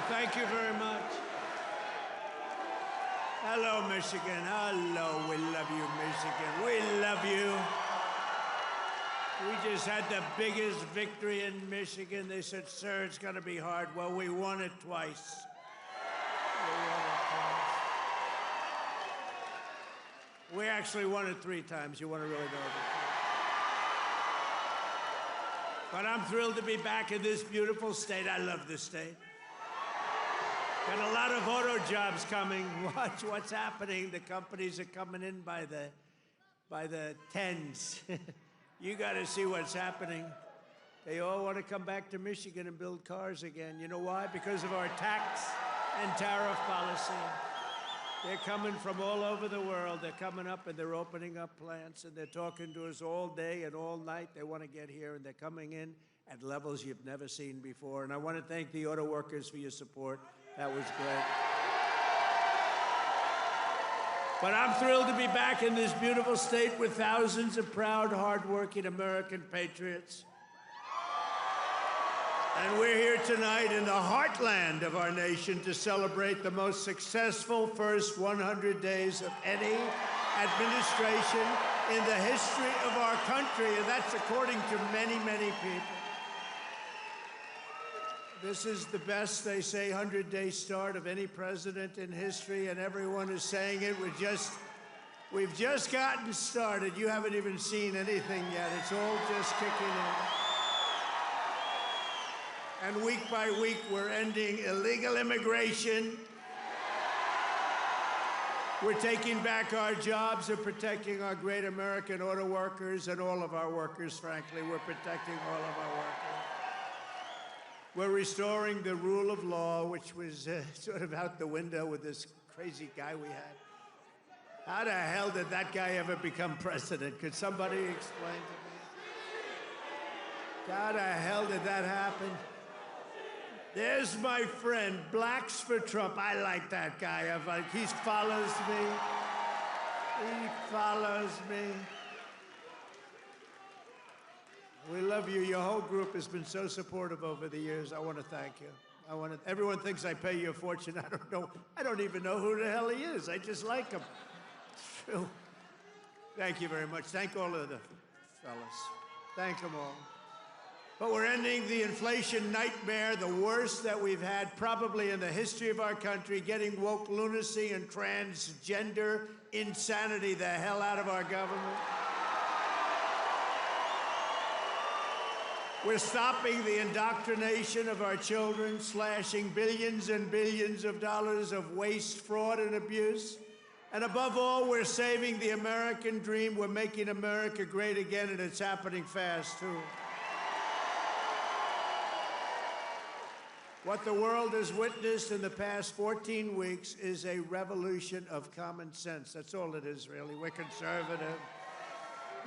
Thank you very much. Hello, Michigan. Hello. We love you, Michigan. We love you. We just had the biggest victory in Michigan. They said, sir, it's going to be hard. Well, we won it twice. We actually won it 3 times. You want to really know that? But I'm thrilled to be back in this beautiful state. I love this state. Got a lot of auto jobs coming. Watch what's happening. The companies are coming in by the tens. You got to see what's happening. They all want to come back to Michigan and build cars again. You know why? Because of our tax and tariff policy. They're coming from all over the world. They're coming up and they're opening up plants and they're talking to us all day and all night. They want to get here and they're coming in at levels you've never seen before. And I want to thank the auto workers for your support. That was great. But I'm thrilled to be back in this beautiful state with thousands of proud, hardworking American patriots. And we're here tonight in the heartland of our nation to celebrate the most successful first 100 days of any administration in the history of our country, and that's according to many, many people. This is the best, they say, 100-day start of any president in history, and everyone is saying it. We've just gotten started. You haven't even seen anything yet. It's all just kicking in. And week by week, we're ending illegal immigration. We're taking back our jobs and protecting our great American auto workers and all of our workers, frankly. We're protecting all of our workers. We're restoring the rule of law, which was sort of out the window with this crazy guy we had. How the hell did that guy ever become president? Could somebody explain to me? How the hell did that happen? There's my friend, Blacks for Trump. I like that guy. He follows me. He follows me. We love you. Your whole group has been so supportive over the years. I want to thank you. Everyone thinks I pay you a fortune. I don't know. I don't even know who the hell he is. I just like him. It's true. Thank you very much. Thank all of the fellas. Thank them all. But we're ending the inflation nightmare, the worst that we've had probably in the history of our country, getting woke lunacy and transgender insanity the hell out of our government. We're stopping the indoctrination of our children, slashing billions and billions of dollars of waste, fraud, and abuse. And above all, we're saving the American dream. We're making America great again, and it's happening fast, too. What the world has witnessed in the past 14 weeks is a revolution of common sense. That's all it is, really. We're conservative.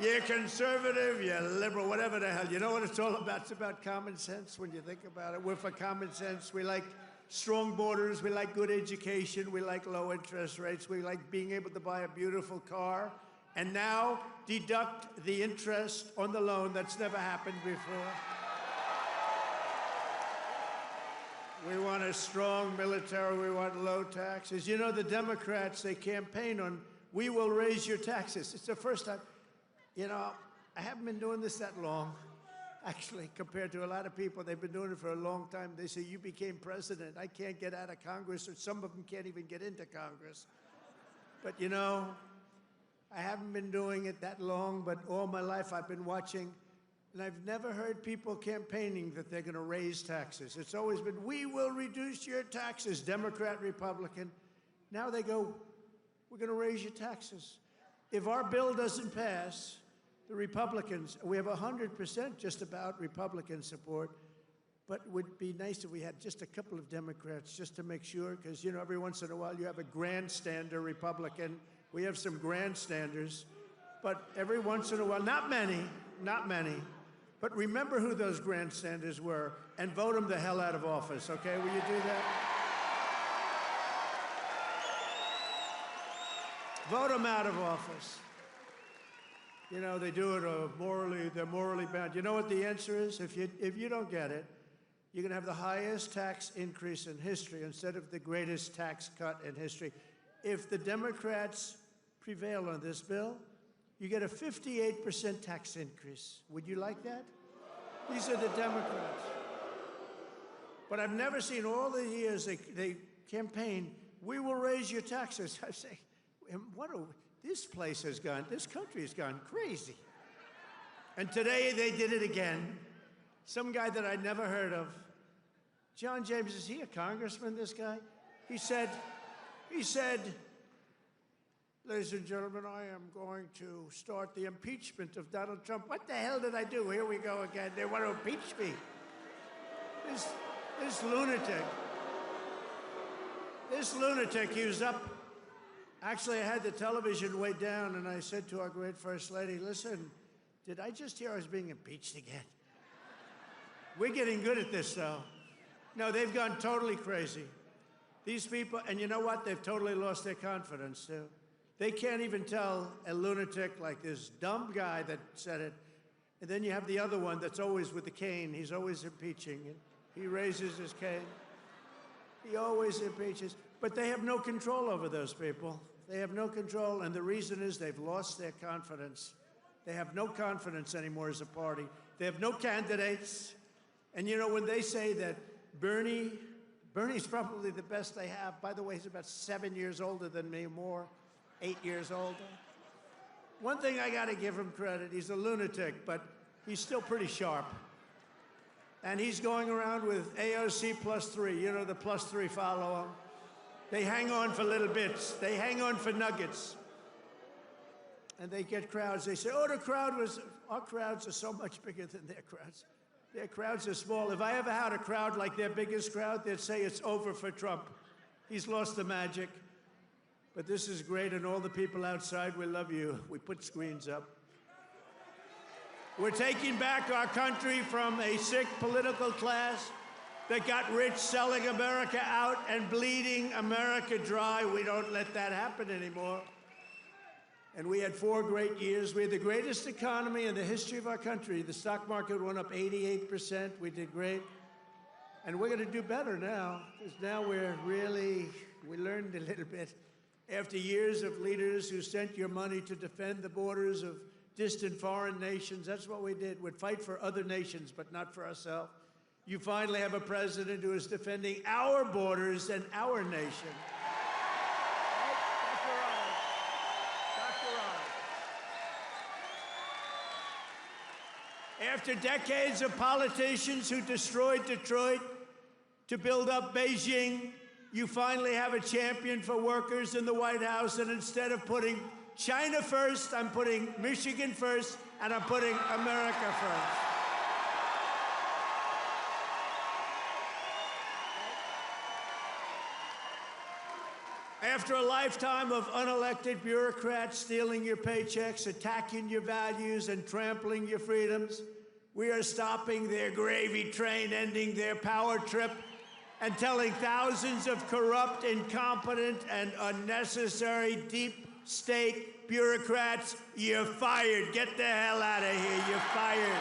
You're conservative, you're liberal, whatever the hell. You know what it's all about? It's about common sense when you think about it. We're for common sense. We like strong borders. We like good education. We like low interest rates. We like being able to buy a beautiful car. And now deduct the interest on the loan. That's never happened before. We want a strong military. We want low taxes. You know, the Democrats, they campaign on, we will raise your taxes. It's the first time. You know, I haven't been doing this that long, actually, compared to a lot of people. They've been doing it for a long time. They say, you became president. I can't get out of Congress, or some of them can't even get into Congress. But, you know, I haven't been doing it that long, but all my life I've been watching. And I've never heard people campaigning that they're going to raise taxes. It's always been, we will reduce your taxes, Democrat, Republican. Now they go, we're going to raise your taxes. If our bill doesn't pass, the Republicans, we have 100% just about Republican support, but it would be nice if we had just a couple of Democrats just to make sure, because, you know, every once in a while you have a grandstander Republican. We have some grandstanders, but every once in a while, not many, but remember who those grandstanders were and vote them the hell out of office, okay? Will you do that? Vote them out of office. You know, they do it morally, they're morally bound. You know what the answer is? If you don't get it, You're going to have the highest tax increase in history instead of the greatest tax cut in history. If the Democrats prevail on this bill, you get a 58% tax increase. Would you like that? These are the Democrats. But I've never seen all the years they campaign, we will raise your taxes. I say, this place has gone, this country has gone crazy. And today they did it again. Some guy that I'd never heard of. John James, is he a congressman, this guy? He said, ladies and gentlemen, I am going to start the impeachment of Donald Trump. What the hell did I do? Here we go again. They want to impeach me. This lunatic, he was up. Actually, I had the television way down, and I said to our great First Lady, listen, did I just hear I was being impeached again? We're getting good at this, though. No, they've gone totally crazy. These people, and you know what? They've totally lost their confidence, too. They can't even tell a lunatic like this dumb guy that said it. And then you have the other one that's always with the cane. He's always impeaching. And he raises his cane. He always impeaches. But they have no control over those people. They have no control, and the reason is they've lost their confidence. They have no confidence anymore as a party. They have no candidates. And you know, when they say that Bernie's probably the best they have. By the way, he's about 7 years older than me, more, 8 years older. One thing I got to give him credit, he's a lunatic, but he's still pretty sharp. And he's going around with AOC +3. You know, the +3 follow him. They hang on for little bits. They hang on for nuggets. And they get crowds. They say, oh, our crowds are so much bigger than their crowds. Their crowds are small. If I ever had a crowd like their biggest crowd, they'd say it's over for Trump. He's lost the magic. But this is great, and all the people outside, we love you. We put screens up. We're taking back our country from a sick political class that got rich selling America out and bleeding America dry. We don't let that happen anymore. And we had 4 great years. We had the greatest economy in the history of our country. The stock market went up 88%. We did great. And we're going to do better now, because now we learned a little bit. After years of leaders who sent your money to defend the borders of distant foreign nations, that's what we did. We'd fight for other nations, but not for ourselves. You finally have a president who is defending our borders and our nation. After decades of politicians who destroyed Detroit to build up Beijing, you finally have a champion for workers in the White House, and instead of putting China first, I'm putting Michigan first, and I'm putting America first. After a lifetime of unelected bureaucrats stealing your paychecks, attacking your values, and trampling your freedoms, we are stopping their gravy train, ending their power trip, and telling thousands of corrupt, incompetent, and unnecessary deep state bureaucrats, you're fired. Get the hell out of here. You're fired.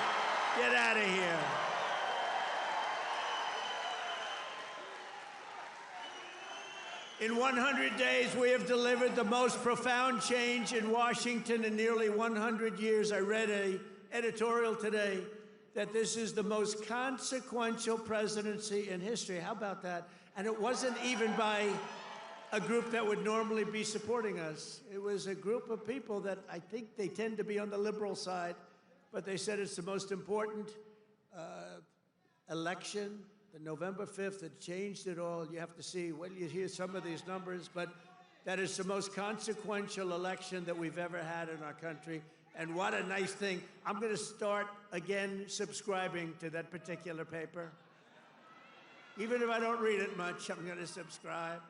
Get out of here. In 100 days, we have delivered the most profound change in Washington in nearly 100 years. I read an editorial today that this is the most consequential presidency in history. How about that? And it wasn't even by a group that would normally be supporting us. It was a group of people that I think they tend to be on the liberal side, but they said it's the most important election. The November 5th, it changed it all. You have to see, well, you hear some of these numbers, but that is the most consequential election that we've ever had in our country. And what a nice thing. I'm going to start again subscribing to that particular paper. Even if I don't read it much, I'm going to subscribe.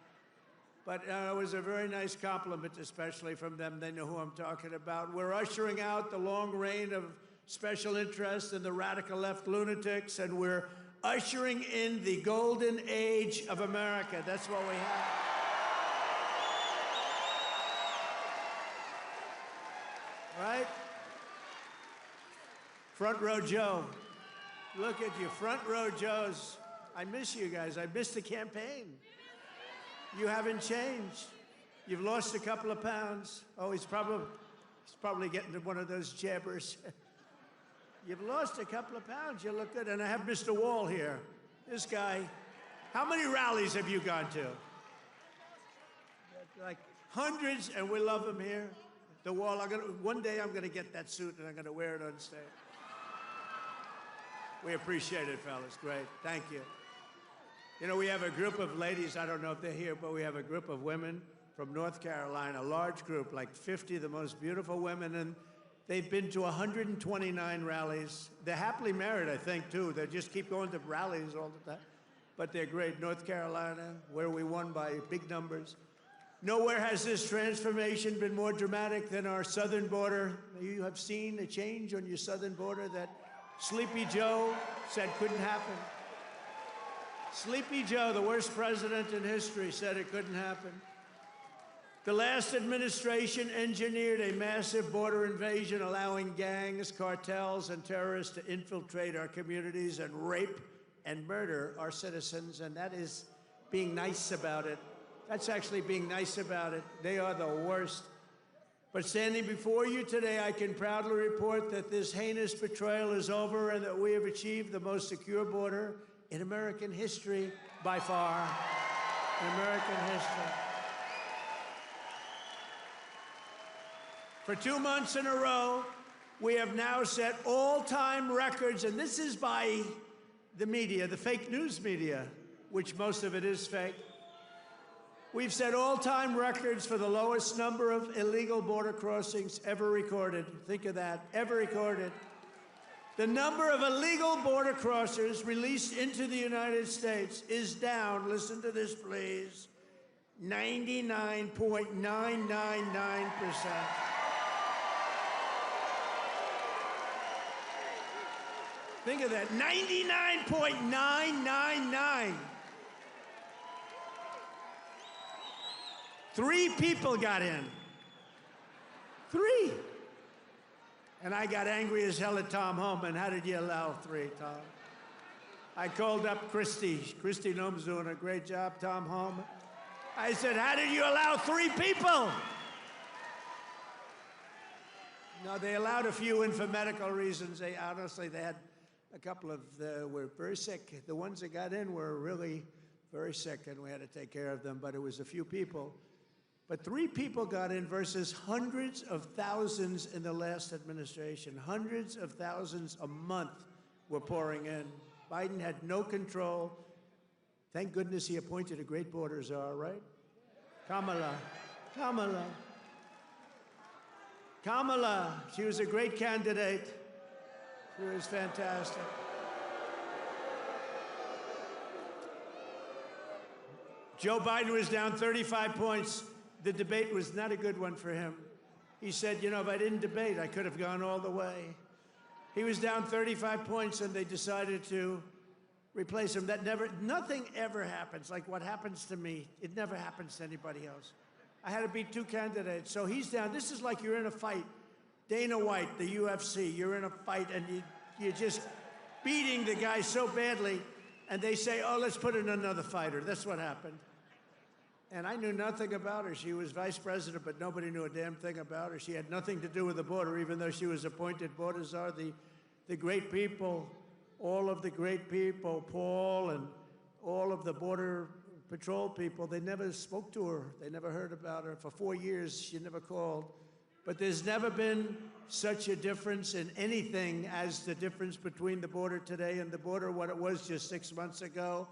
But it was a very nice compliment, especially from them. They know who I'm talking about. We're ushering out the long reign of special interests and the radical left lunatics, and we're ushering in the golden age of America. That's what we have. Right? Front row Joe. Look at you, front row Joes. I miss you guys. I miss the campaign. You haven't changed. You've lost a couple of pounds. Oh, he's probably getting to one of those jabbers. You've lost a couple of pounds. You look good. And I have Mr. Wall here. This guy. How many rallies have you gone to? Like hundreds, and we love him here. The Wall. One day I'm going to get that suit and I'm going to wear it on stage. We appreciate it, fellas. Great. Thank you. You know, we have a group of ladies, I don't know if they're here, but we have a group of women from North Carolina, a large group, like 50 of the most beautiful women, and they've been to 129 rallies. They're happily married, I think, too. They just keep going to rallies all the time. But they're great. North Carolina, where we won by big numbers. Nowhere has this transformation been more dramatic than our southern border. You have seen a change on your southern border that Sleepy Joe said couldn't happen. Sleepy Joe, the worst president in history, said it couldn't happen. The last administration engineered a massive border invasion, allowing gangs, cartels, and terrorists to infiltrate our communities and rape and murder our citizens, and that is being nice about it. That's actually being nice about it. They are the worst. But standing before you today, I can proudly report that this heinous betrayal is over and that we have achieved the most secure border in American history, by far, in American history. For 2 months in a row, we have now set all-time records, and this is by the media, the fake news media, which most of it is fake. We've set all-time records for the lowest number of illegal border crossings ever recorded. Think of that, ever recorded. The number of illegal border crossers released into the United States is down, listen to this please, 99.999%. Think of that, 99.999. 3 people got in. 3. And I got angry as hell at Tom Homan. How did you allow 3, Tom? I called up Christy. Christy Noem's doing a great job, Tom Homan. I said, how did you allow 3 people? No, they allowed a few in for medical reasons. They honestly, they had a couple of, were very sick. The ones that got in were really very sick, and we had to take care of them, but it was a few people. But 3 people got in versus hundreds of thousands in the last administration. Hundreds of thousands a month were pouring in. Biden had no control. Thank goodness he appointed a great border czar, right? Kamala. She was a great candidate. She was fantastic. Joe Biden was down 35 points. The debate was not a good one for him. He said, you know, if I didn't debate, I could have gone all the way. He was down 35 points, and they decided to replace him. Nothing ever happens like what happens to me. It never happens to anybody else. I had to beat 2 candidates, so he's down. This is like you're in a fight. Dana White, the UFC, you're in a fight, and you're just beating the guy so badly, and they say, oh, let's put in another fighter. That's what happened. And I knew nothing about her. She was vice president, but nobody knew a damn thing about her. She had nothing to do with the border, even though she was appointed border czar. The great people, all of the great people, Paul and all of the Border Patrol people, they never spoke to her. They never heard about her. For 4 years, she never called. But there's never been such a difference in anything as the difference between the border today and the border what it was just 6 months ago.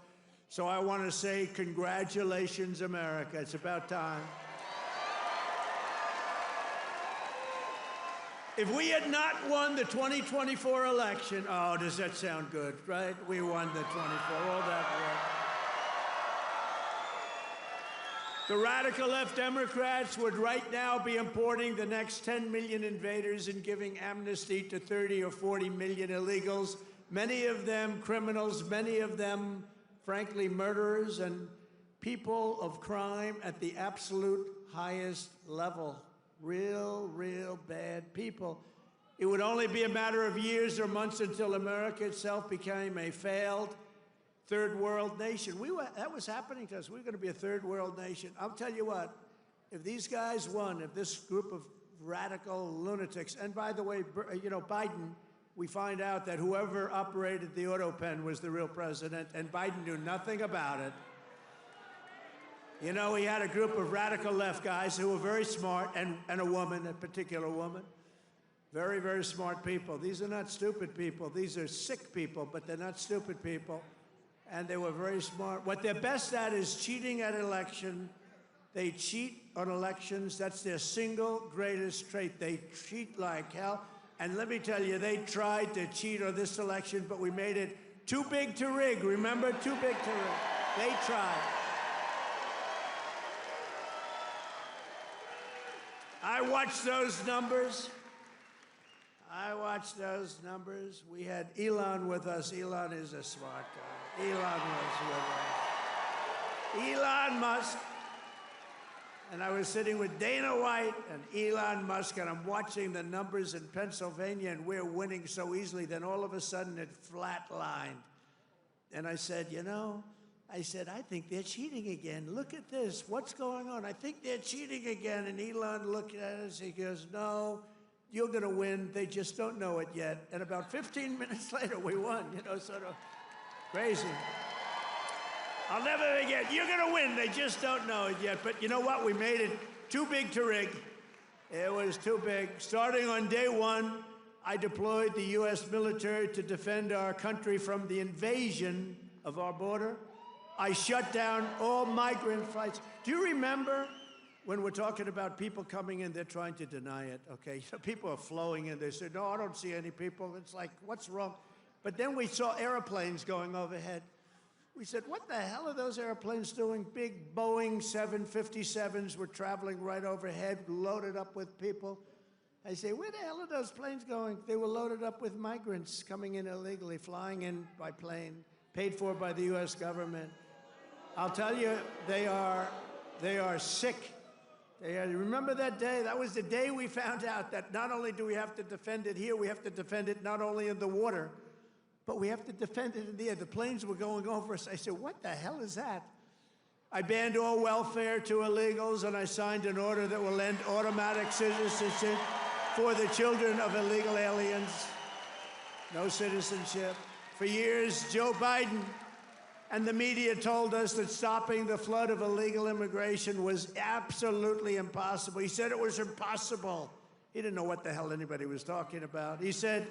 So I want to say congratulations, America. It's about time. If we had not won the 2024 election, oh, does that sound good, right? We won the 24, all that work. The radical left Democrats would right now be importing the next 10 million invaders and giving amnesty to 30 or 40 million illegals, many of them criminals, many of them frankly, murderers and people of crime at the absolute highest level. Real bad people. It would only be a matter of years or months until America itself became a failed third world nation. That was happening to us. We were going to be a third world nation. I'll tell you what, if these guys won, if this group of radical lunatics, and by the way, you know, Biden, we find out that whoever operated the auto pen was the real president, and Biden knew nothing about it. You know, he had a group of radical left guys who were very smart, and a woman, a particular woman. Very, very smart people. These are not stupid people. These are sick people, but they're not stupid people. And they were very smart. What they're best at is cheating at election. They cheat on elections. That's their single greatest trait. They cheat like hell. And let me tell you, they tried to cheat on this election, but we made it too big to rig. Remember? Too big to rig. They tried. I watched those numbers. We had Elon with us. Elon is a smart guy. Elon was with us. Elon Musk. And I was sitting with Dana White and Elon Musk, and I'm watching the numbers in Pennsylvania, and we're winning so easily. Then all of a sudden it flatlined. And I said, you know, I think they're cheating again. Look at this. What's going on? I think they're cheating again. And Elon looked at us. He goes, no, you're going to win. They just don't know it yet. And about 15 minutes later, we won, you know, sort of crazy. I'll never forget. You're going to win. They just don't know it yet. But you know what? We made it too big to rig. It was too big. Starting on day one, I deployed the U.S. military to defend our country from the invasion of our border. I shut down all migrant flights. Do you remember when we're talking about people coming in, they're trying to deny it, okay? So people are flowing in. They say, no, I don't see any people. It's like, what's wrong? But then we saw airplanes going overhead. We said, what the hell are those airplanes doing? Big Boeing 757s were traveling right overhead, loaded up with people. I say, where the hell are those planes going? They were loaded up with migrants coming in illegally, flying in by plane, paid for by the U.S. government. I'll tell you, they are sick. Remember that day? That was the day we found out that not only do we have to defend it here, we have to defend it not only in the water, but we have to defend it in the air. The planes were going over us. I said, what the hell is that? I banned all welfare to illegals, and I signed an order that will end automatic citizenship for the children of illegal aliens. No citizenship. For years, Joe Biden and the media told us that stopping the flood of illegal immigration was absolutely impossible. He said it was impossible. He didn't know what the hell anybody was talking about. He said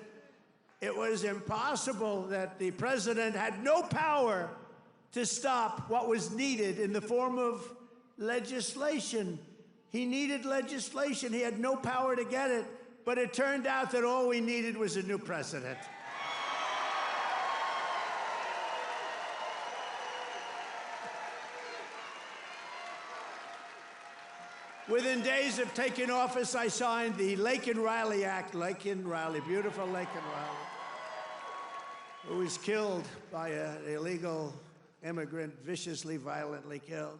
it was impossible, that the president had no power to stop what was needed in the form of legislation. He needed legislation. He had no power to get it. But it turned out that all we needed was a new president. Within days of taking office, I signed the Laken Riley Act. Laken Riley, beautiful Laken Riley, who was killed by an illegal immigrant, viciously, violently killed.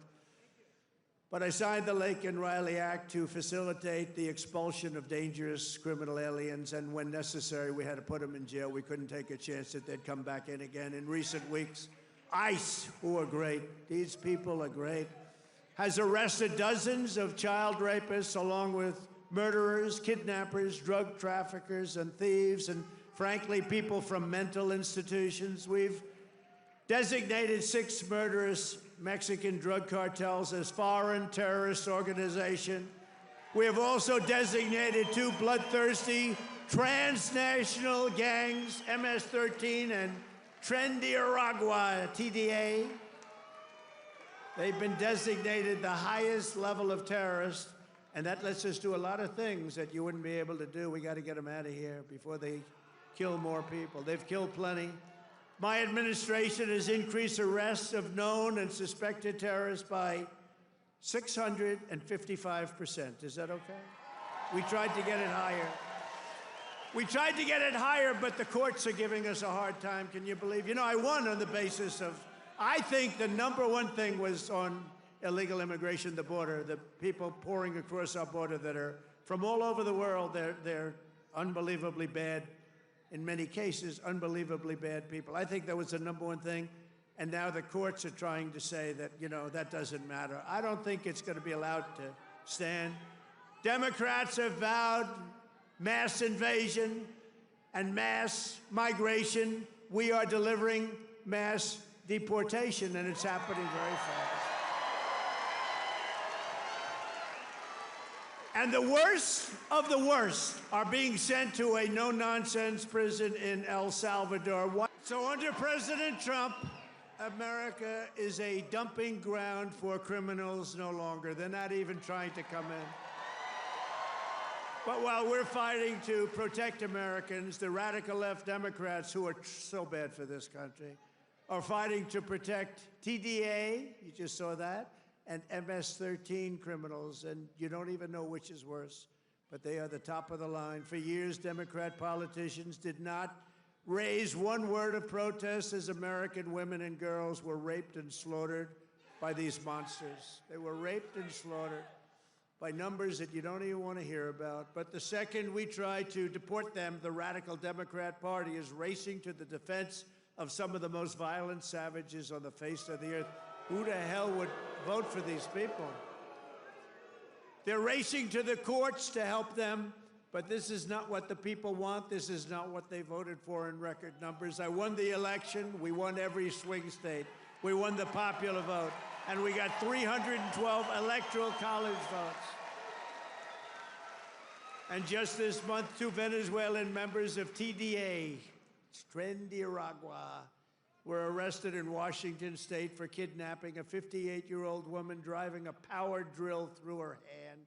But I signed the Laken Riley Act to facilitate the expulsion of dangerous criminal aliens, and when necessary, we had to put them in jail. We couldn't take a chance that they'd come back in again. In recent weeks, ICE, who are great, these people are great, has arrested dozens of child rapists, along with murderers, kidnappers, drug traffickers, and thieves, and frankly, people from mental institutions. We've designated 6 murderous Mexican drug cartels as foreign terrorist organizations. We have also designated 2 bloodthirsty transnational gangs, MS-13 and Trendiaragua, TDA. They've been designated the highest level of terrorists, and that lets us do a lot of things that you wouldn't be able to do. We got to get them out of here before they kill more people. They've killed plenty. My administration has increased arrests of known and suspected terrorists by 655%. Is that okay? We tried to get it higher. We tried to get it higher, but the courts are giving us a hard time. Can you believe? You know, I won on the basis of, I think the number one thing was on illegal immigration, the border, the people pouring across our border that are from all over the world. They're unbelievably bad, in many cases, unbelievably bad people. I think that was the number one thing. And now the courts are trying to say that, that doesn't matter. I don't think it's going to be allowed to stand. Democrats have vowed mass invasion and mass migration. We are delivering mass deportation, and it's happening very fast. And the worst of the worst are being sent to a no-nonsense prison in El Salvador. So under President Trump, America is a dumping ground for criminals no longer. They're not even trying to come in. But while we're fighting to protect Americans, the radical left Democrats, who are so bad for this country, are fighting to protect TDA, you just saw that, and MS-13 criminals, and you don't even know which is worse, but they are the top of the line. For years, Democrat politicians did not raise one word of protest as American women and girls were raped and slaughtered by these monsters. They were raped and slaughtered by numbers that you don't even want to hear about. But the second we try to deport them, the radical Democrat Party is racing to the defense of some of the most violent savages on the face of the earth. Who the hell would vote for these people? They're racing to the courts to help them, but this is not what the people want. This is not what they voted for in record numbers. I won the election. We won every swing state. We won the popular vote, and we got 312 electoral college votes. And just this month, 2 Venezuelan members of TDA, Tren de Aragua, were arrested in Washington state for kidnapping a 58-year-old woman, driving a power drill through her hand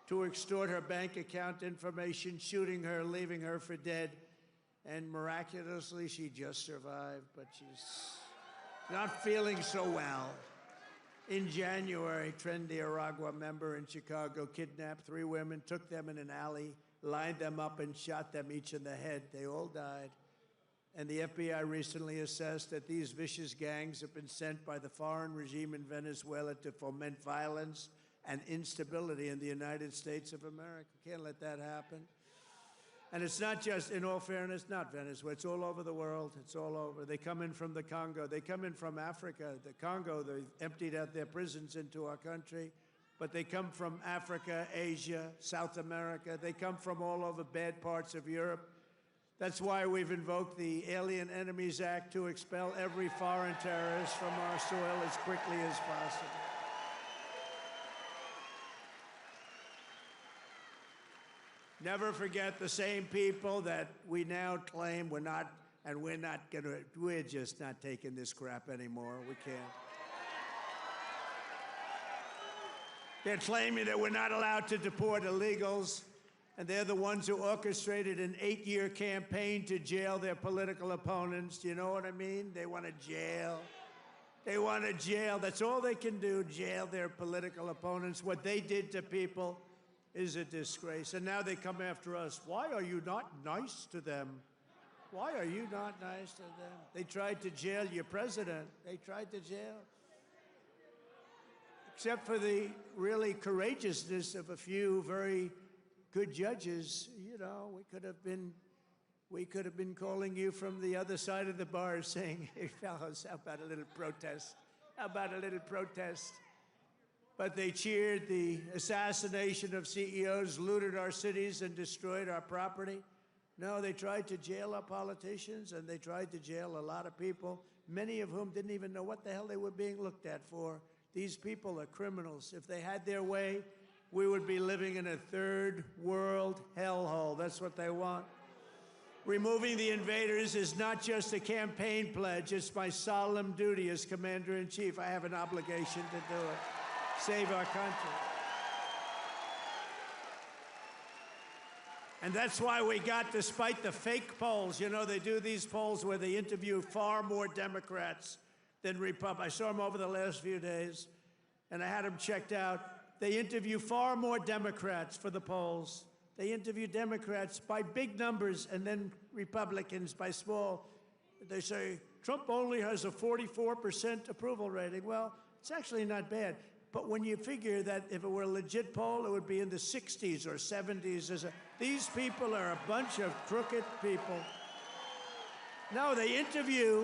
to extort her bank account information, shooting her, leaving her for dead. And miraculously, she just survived, but she's not feeling so well. In January, Tren de Aragua member in Chicago kidnapped 3 women, took them in an alley, lined them up, and shot them each in the head. They all died. And the FBI recently assessed that these vicious gangs have been sent by the foreign regime in Venezuela to foment violence and instability in the United States of America. Can't let that happen. And it's not just, in all fairness, not Venezuela. It's all over the world. It's all over. They come in from the Congo. They come in from Africa. The Congo, they emptied out their prisons into our country. But they come from Africa, Asia, South America. They come from all over bad parts of Europe. That's why we've invoked the Alien Enemies Act to expel every foreign terrorist from our soil as quickly as possible. Never forget the same people that we now claim we're just not taking this crap anymore. We can't. They're claiming that we're not allowed to deport illegals. And they're the ones who orchestrated an 8-year campaign to jail their political opponents. Do you know what I mean? They want to jail. They want to jail. That's all they can do, jail their political opponents. What they did to people is a disgrace. And now they come after us. Why are you not nice to them? Why are you not nice to them? They tried to jail your president. They tried to jail. Except for the really courageousness of a few very good judges, we could have been calling you from the other side of the bar saying, hey, fellows, how about a little protest? How about a little protest? But they cheered the assassination of CEOs, looted our cities, and destroyed our property. No, they tried to jail our politicians, and they tried to jail a lot of people, many of whom didn't even know what the hell they were being looked at for. These people are criminals. If they had their way, we would be living in a third world hellhole. That's what they want. Removing the invaders is not just a campaign pledge. It's my solemn duty as Commander-in-Chief. I have an obligation to do it. Save our country. And that's why we got, despite the fake polls, they do these polls where they interview far more Democrats than Republicans. I saw them over the last few days, and I had them checked out. They interview far more Democrats for the polls. They interview Democrats by big numbers and then Republicans by small. They say, Trump only has a 44% approval rating. Well, it's actually not bad. But when you figure that if it were a legit poll, it would be in the 60s or 70s. These people are a bunch of crooked people. No, they interview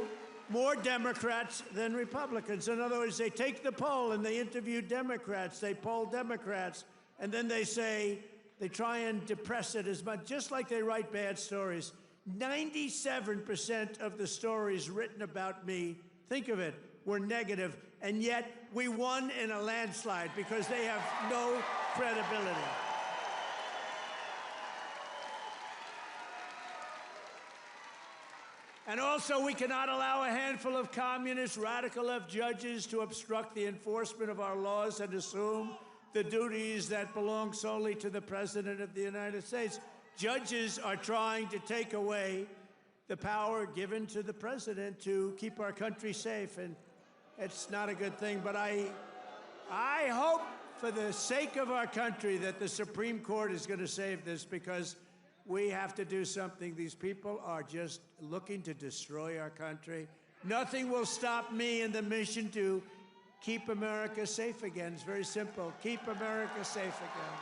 more Democrats than Republicans. In other words, they take the poll and they interview Democrats, they poll Democrats, and then they say, they try and depress it as much, just like they write bad stories. 97% of the stories written about me, think of it, were negative, and yet we won in a landslide because they have no credibility. And also, we cannot allow a handful of communist, radical left judges to obstruct the enforcement of our laws and assume the duties that belong solely to the President of the United States. Judges are trying to take away the power given to the President to keep our country safe, and it's not a good thing. But I hope, for the sake of our country, that the Supreme Court is going to save this, because we have to do something. These people are just looking to destroy our country. Nothing will stop me in the mission to keep America safe again. It's very simple. Keep America safe again.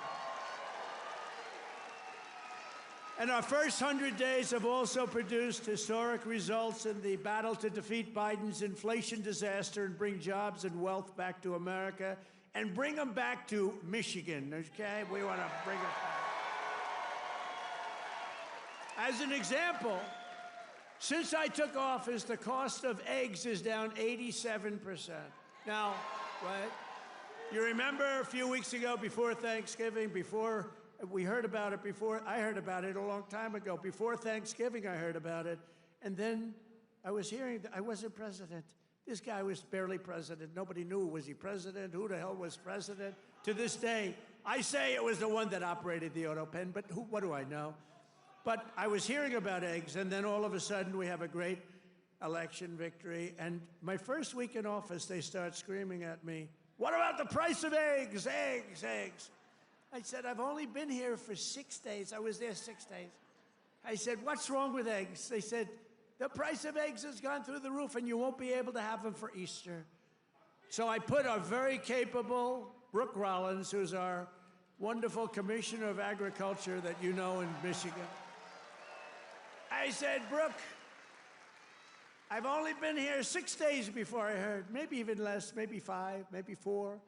And our first 100 days have also produced historic results in the battle to defeat Biden's inflation disaster and bring jobs and wealth back to America, and bring them back to Michigan, okay? We want to bring it back. As an example, since I took office, the cost of eggs is down 87%. Now, right? You remember a few weeks ago, before Thanksgiving, before we heard about it, I heard about it a long time ago. Before Thanksgiving, I heard about it. And then I was hearing that I wasn't president. This guy was barely president. Nobody knew, was he president? Who the hell was president? To this day, I say it was the one that operated the auto pen, but what do I know? But I was hearing about eggs, and then all of a sudden we have a great election victory. And my first week in office, they start screaming at me, "What about the price of eggs? Eggs, eggs." I said, "I've only been here for 6 days. I was there 6 days." I said, "What's wrong with eggs?" They said, "The price of eggs has gone through the roof, and you won't be able to have them for Easter." So I put our very capable Brooke Rollins, who's our wonderful Commissioner of Agriculture that you know in Michigan. I said, "Brooke, I've only been here 6 days before I heard, maybe even less, maybe 5, maybe 4.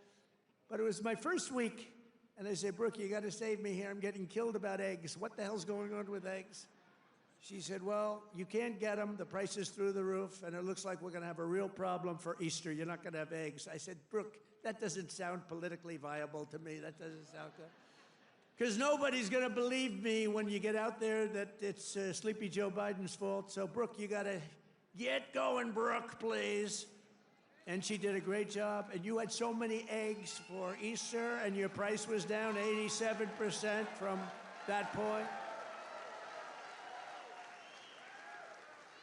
But it was my first week. And I said, 'Brooke, you got to save me here. I'm getting killed about eggs. What the hell's going on with eggs?' She said, 'Well, you can't get them. The price is through the roof, and it looks like we're going to have a real problem for Easter. You're not going to have eggs.' I said, 'Brooke, that doesn't sound politically viable to me. That doesn't sound good.' Because nobody's going to believe me when you get out there that it's Sleepy Joe Biden's fault. So, Brooke, you got to get going, Brooke, please." And she did a great job. And you had so many eggs for Easter, and your price was down 87% from that point.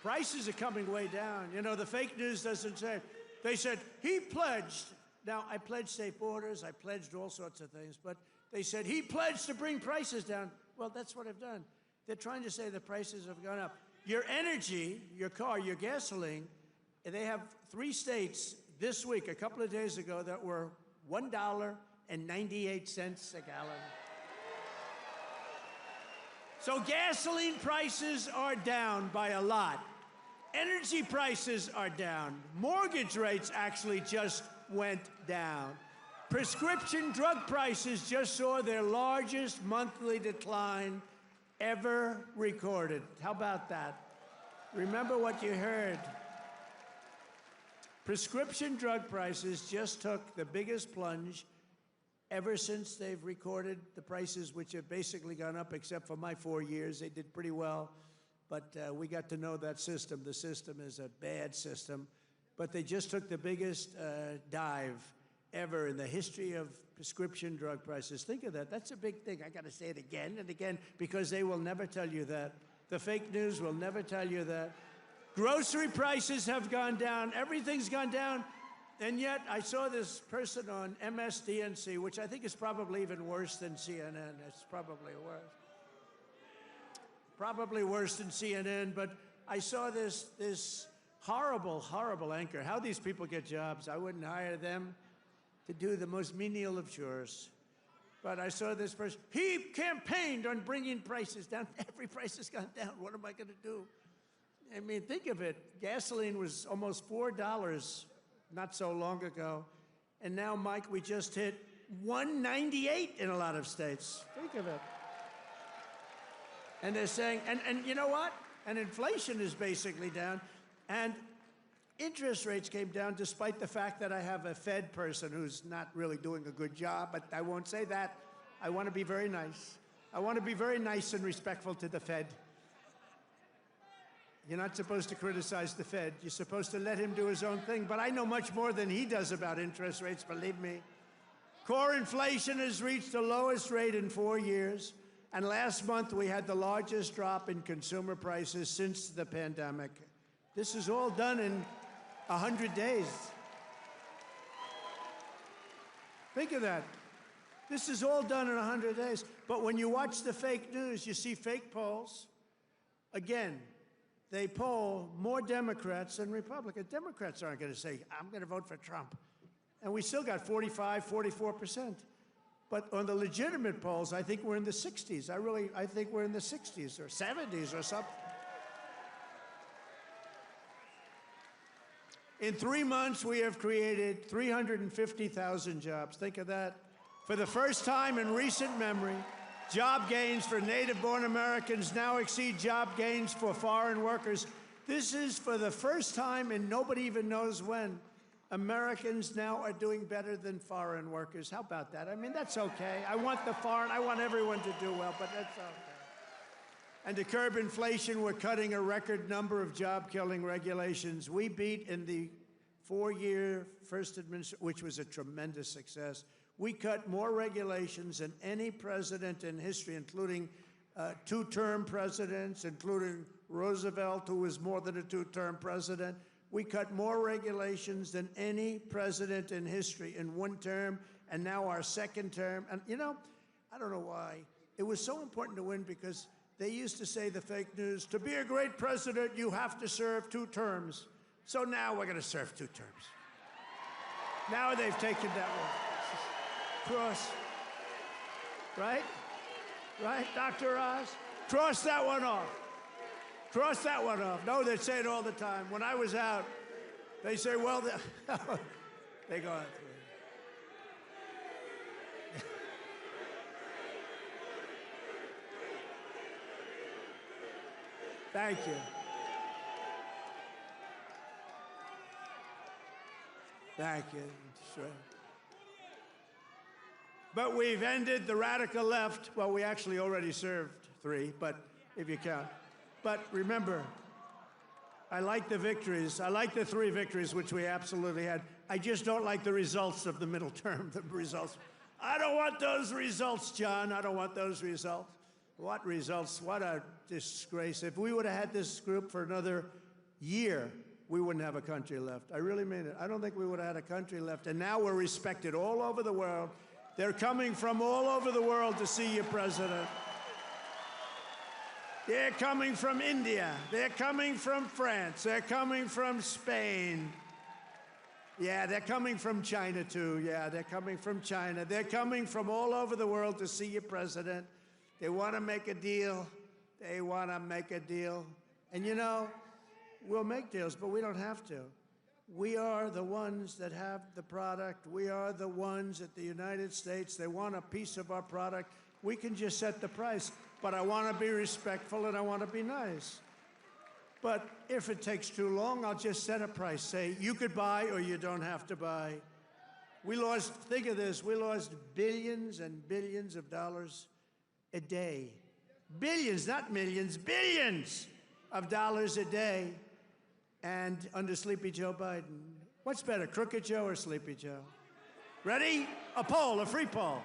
Prices are coming way down. You know, the fake news doesn't say. They said, he pledged. Now, I pledged safe borders. I pledged all sorts of things. But they said, he pledged to bring prices down. Well, that's what I've done. They're trying to say the prices have gone up. Your energy, your car, your gasoline, they have 3 states this week, a couple of days ago, that were $1.98 a gallon. So gasoline prices are down by a lot. Energy prices are down. Mortgage rates actually just went down. Prescription drug prices just saw their largest monthly decline ever recorded. How about that? Remember what you heard. Prescription drug prices just took the biggest plunge ever since they've recorded the prices, which have basically gone up, except for my 4 years. They did pretty well, but we got to know that system. The system is a bad system, but they just took the biggest dive ever in the history of prescription drug prices. Think of that. That's a big thing. I got to say it again and again, because they will never tell you that. The fake news will never tell you that. Grocery prices have gone down. Everything's gone down. And yet, I saw this person on MSDNC, which I think is probably even worse than CNN. It's probably worse. Probably worse than CNN, but I saw this horrible, horrible anchor. How these people get jobs. I wouldn't hire them to do the most menial of chores. But I saw this person. He campaigned on bringing prices down. Every price has gone down. What am I going to do? I mean, think of it. Gasoline was almost $4 not so long ago. And now, Mike, we just hit $1.98 in a lot of states. Think of it. And they're saying, and you know what? And inflation is basically down. And interest rates came down despite the fact that I have a Fed person who's not really doing a good job, but I won't say that. I want to be very nice. I want to be very nice and respectful to the Fed. You're not supposed to criticize the Fed. You're supposed to let him do his own thing. But I know much more than he does about interest rates, believe me. Core inflation has reached the lowest rate in 4 years. And last month, we had the largest drop in consumer prices since the pandemic. This is all done in 100 days. Think of that. This is all done in 100 days. But when you watch the fake news, you see fake polls. Again, they poll more Democrats than Republicans. Democrats aren't going to say, I'm going to vote for Trump. And we still got 45, 44%. But on the legitimate polls, I think we're in the 60s. I think we're in the 60s or 70s or something. In 3 months, we have created 350,000 jobs. Think of that. For the first time in recent memory, job gains for native-born Americans now exceed job gains for foreign workers. This is for the first time, and nobody even knows when, Americans now are doing better than foreign workers. How about that? I mean, that's okay. I want everyone to do well, but that's okay. And to curb inflation, we're cutting a record number of job-killing regulations. We beat in the 4-year first administration, which was a tremendous success. We cut more regulations than any president in history, including 2-term presidents, including Roosevelt, who was more than a 2-term president. We cut more regulations than any president in history in 1 term, and now our 2nd term. And, you know, I don't know why. It was so important to win because they used to say, the fake news, to be a great president, you have to serve 2 terms. So now we're going to serve 2 terms. Now they've taken that one. Cross. Right? Right, Dr. Oz? Cross that one off. Cross that one off. No, they say it all the time. When I was out, they say, well, they go out through it. Thank you. Thank you. Sure. But we've ended the radical left. Well, we actually already served 3, but if you count. But remember, I like the victories. I like the 3 victories, which we absolutely had. I just don't like the results of the middle term, the results. I don't want those results, John. I don't want those results. What results? What a disgrace. If we would have had this group for another year, we wouldn't have a country left. I really mean it. I don't think we would have had a country left. And now we're respected all over the world. They're coming from all over the world to see you, President. They're coming from India. They're coming from France. They're coming from Spain. Yeah, they're coming from China, too. Yeah, they're coming from China. They're coming from all over the world to see you, President. They want to make a deal. They want to make a deal. And, you know, we'll make deals, but we don't have to. We are the ones that have the product. We are the ones at the United States. They want a piece of our product. We can just set the price. But I want to be respectful and I want to be nice. But if it takes too long, I'll just set a price. Say, you could buy or you don't have to buy. We lost, think of this, we lost billions and billions of dollars a day. Billions, not millions, billions of dollars a day. And under Sleepy Joe Biden. What's better, Crooked Joe or Sleepy Joe? Ready? A poll, a free poll.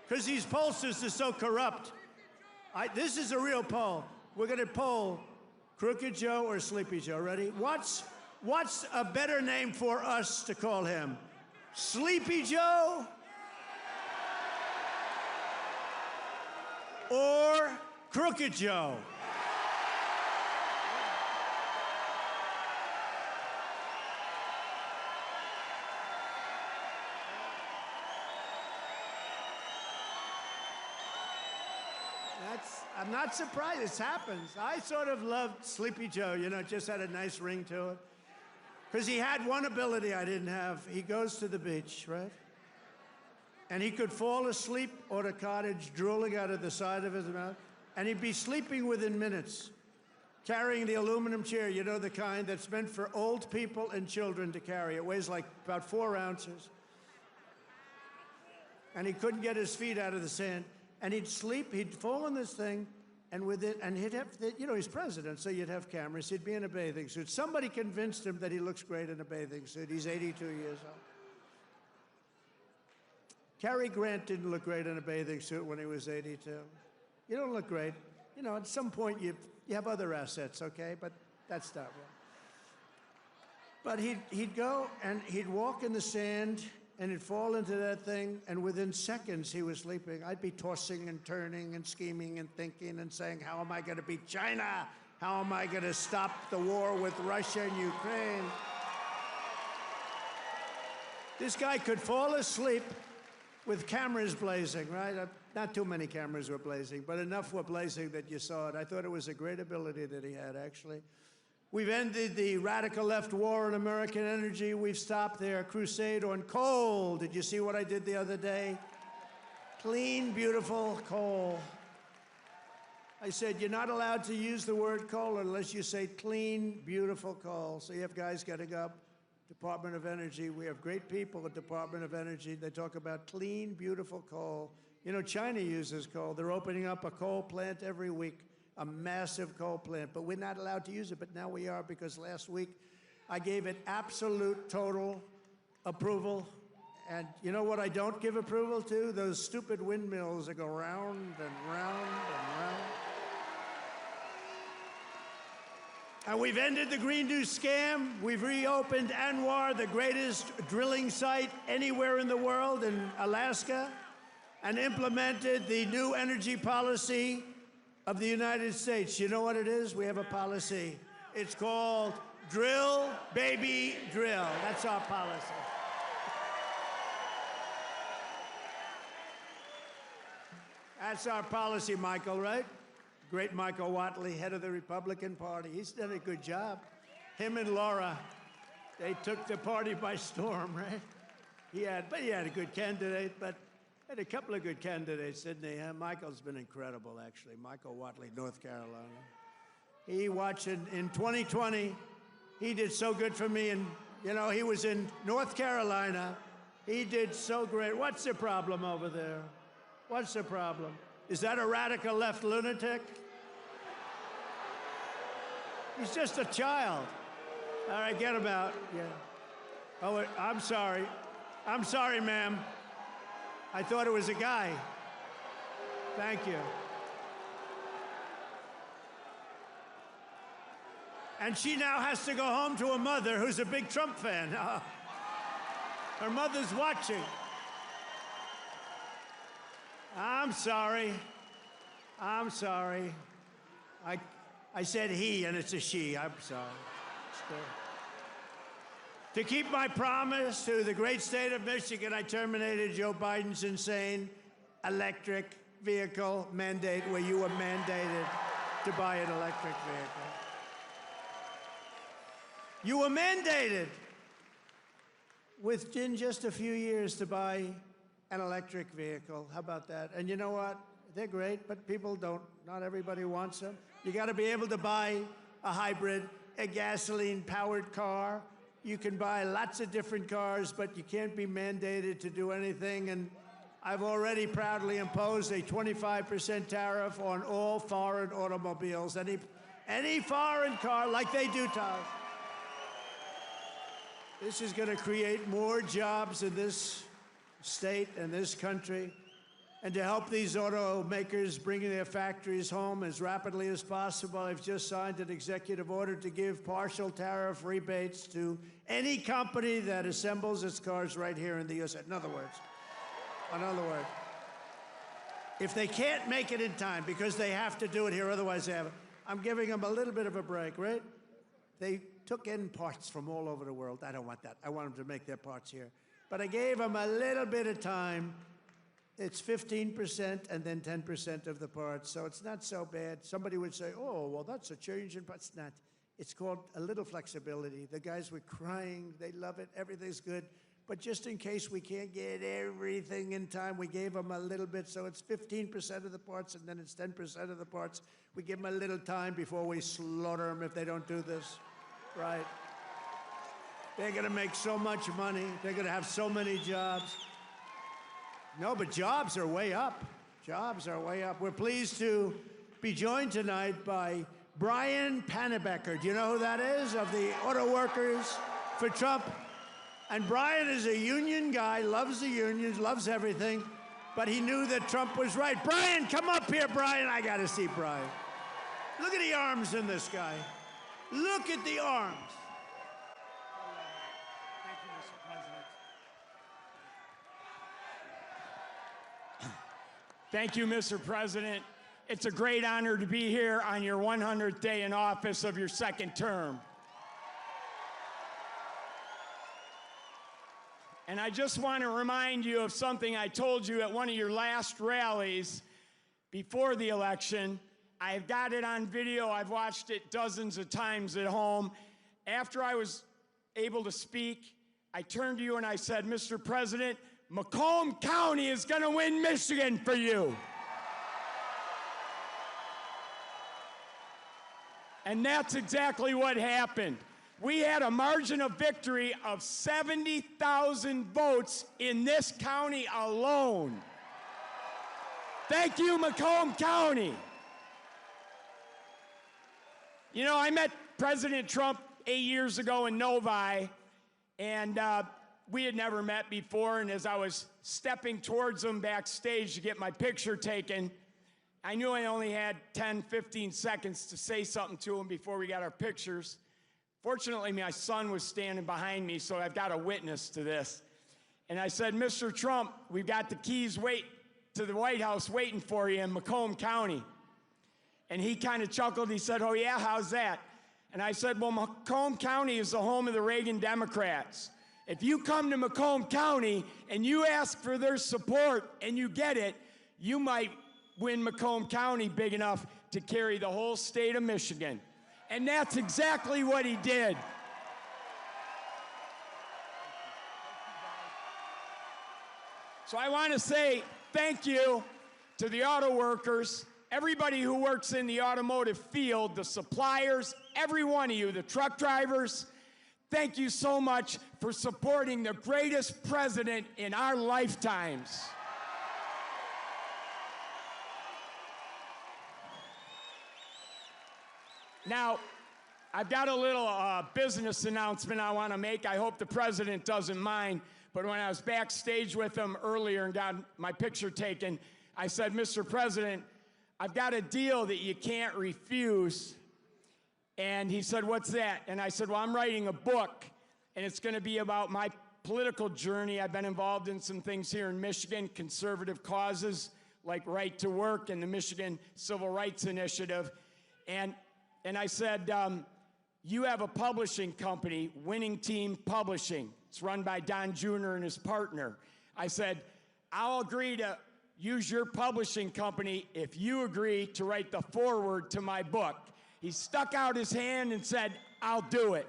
Because these pollsters are so corrupt. This is a real poll. We're going to poll Crooked Joe or Sleepy Joe. Ready? What's a better name for us to call him? Sleepy Joe? Or Crooked Joe? I'm not surprised. It happens. I sort of loved Sleepy Joe, you know, it just had a nice ring to it. Because he had one ability I didn't have. He goes to the beach, right? And he could fall asleep on a cottage drooling out of the side of his mouth, and he'd be sleeping within minutes, carrying the aluminum chair, you know, the kind that's meant for old people and children to carry. It weighs like about 4 ounces. And he couldn't get his feet out of the sand. And he'd sleep, he'd fall in this thing, and with it, and he'd have, you know, he's president, so you'd have cameras. He'd be in a bathing suit. Somebody convinced him that he looks great in a bathing suit. He's 82 years old. Cary Grant didn't look great in a bathing suit when he was 82. You don't look great. You know, at some point you have other assets, okay? But that's not real. But he'd go and he'd walk in the sand and he'd fall into that thing, and within seconds he was sleeping. I'd be tossing and turning and scheming and thinking and saying, how am I going to beat China? How am I going to stop the war with Russia and Ukraine? This guy could fall asleep with cameras blazing, right? Not too many cameras were blazing, but enough were blazing that you saw it. I thought it was a great ability that he had, actually. We've ended the radical left war on American energy. We've stopped their crusade on coal. Did you see what I did the other day? Clean, beautiful coal. I said, you're not allowed to use the word coal unless you say clean, beautiful coal. So you have guys getting up, Department of Energy. We have great people at Department of Energy. They talk about clean, beautiful coal. You know, China uses coal. They're opening up a coal plant every week, a massive coal plant, but we're not allowed to use it, but now we are, because last week I gave it absolute, total approval. And you know what I don't give approval to? Those stupid windmills that go round and round and round. And we've ended the Green New scam. We've reopened ANWR, the greatest drilling site anywhere in the world, in Alaska, and implemented the new energy policy of the United States. You know what it is? We have a policy. It's called Drill, Baby, Drill. That's our policy. That's our policy, Michael, right? Great Michael Whatley, head of the Republican Party. He's done a good job. Him and Laura, they took the party by storm, right? He had a good candidate, but had a couple of good candidates, didn't he? Michael's been incredible, actually. Michael Whatley, North Carolina. He watched in 2020. He did so good for me, and you know, he was in North Carolina. He did so great. What's the problem over there? What's the problem? Is that a radical left lunatic? He's just a child. All right, get him out. Yeah. Oh, I'm sorry. I'm sorry, ma'am. I thought it was a guy. Thank you. And she now has to go home to a mother who's a big Trump fan. Her mother's watching. I'm sorry. I'm sorry. I said he, and it's a she. I'm sorry. To keep my promise to the great state of Michigan, I terminated Joe Biden's insane electric vehicle mandate, where you were mandated to buy an electric vehicle. You were mandated within just a few years to buy an electric vehicle. How about that? And you know what? They're great, but people don't. Not everybody wants them. You got to be able to buy a hybrid, a gasoline-powered car. You can buy lots of different cars, but you can't be mandated to do anything. And I've already proudly imposed a 25% tariff on all foreign automobiles. Any foreign car, like they do to us. This is going to create more jobs in this state and this country. And to help these automakers bring their factories home as rapidly as possible, I've just signed an executive order to give partial tariff rebates to any company that assembles its cars right here in the U.S. In other words, if they can't make it in time because they have to do it here, otherwise they have it, I'm giving them a little bit of a break, right? They took in parts from all over the world. I don't want that. I want them to make their parts here. But I gave them a little bit of time It's 15% and then 10% of the parts, so it's not so bad. Somebody would say, oh, well, that's a change in parts. It's not. It's called a little flexibility. The guys were crying. They love it. Everything's good. But just in case we can't get everything in time, we gave them a little bit. So it's 15% of the parts, and then it's 10% of the parts. We give them a little time before we slaughter them if they don't do this. Right. They're going to make so much money. They're going to have so many jobs. No, but jobs are way up. Jobs are way up. We're pleased to be joined tonight by Brian Panebecker. Do you know who that is? Of the auto workers for Trump. And Brian is a union guy, loves the unions, loves everything, but he knew that Trump was right. Brian, come up here, Brian. I got to see Brian. Look at the arms in this guy. Look at the arms. Thank you, Mr. President. It's a great honor to be here on your 100th day in office of your second term. And I just want to remind you of something I told you at one of your last rallies before the election. I've got it on video. I've watched it dozens of times at home. After I was able to speak, I turned to you and I said, Mr. President, Macomb County is going to win Michigan for you. And that's exactly what happened. We had a margin of victory of 70,000 votes in this county alone. Thank you, Macomb County. You know, I met President Trump 8 years ago in Novi, and we had never met before, and as I was stepping towards him backstage to get my picture taken, I knew I only had 10, 15 seconds to say something to him before we got our pictures. Fortunately, my son was standing behind me, so I've got a witness to this. And I said, Mr. Trump, we've got the keys to the White House waiting for you in Macomb County. And he kind of chuckled. He said, oh, yeah, how's that? And I said, well, Macomb County is the home of the Reagan Democrats. If you come to Macomb County and you ask for their support and you get it, you might win Macomb County big enough to carry the whole state of Michigan. And that's exactly what he did. So I want to say thank you to the auto workers, everybody who works in the automotive field, the suppliers, every one of you, the truck drivers. Thank you so much for supporting the greatest president in our lifetimes. Now, I've got a little business announcement I want to make. I hope the president doesn't mind. But when I was backstage with him earlier and got my picture taken, I said, Mr. President, I've got a deal that you can't refuse. And he said, what's that? And I said, well, I'm writing a book, and it's going to be about my political journey. I've been involved in some things here in Michigan, conservative causes like right to work and the Michigan Civil Rights Initiative. And I said, you have a publishing company, Winning Team Publishing. It's run by Don Jr. and his partner. I said, I'll agree to use your publishing company if you agree to write the foreword to my book. He stuck out his hand and said, I'll do it.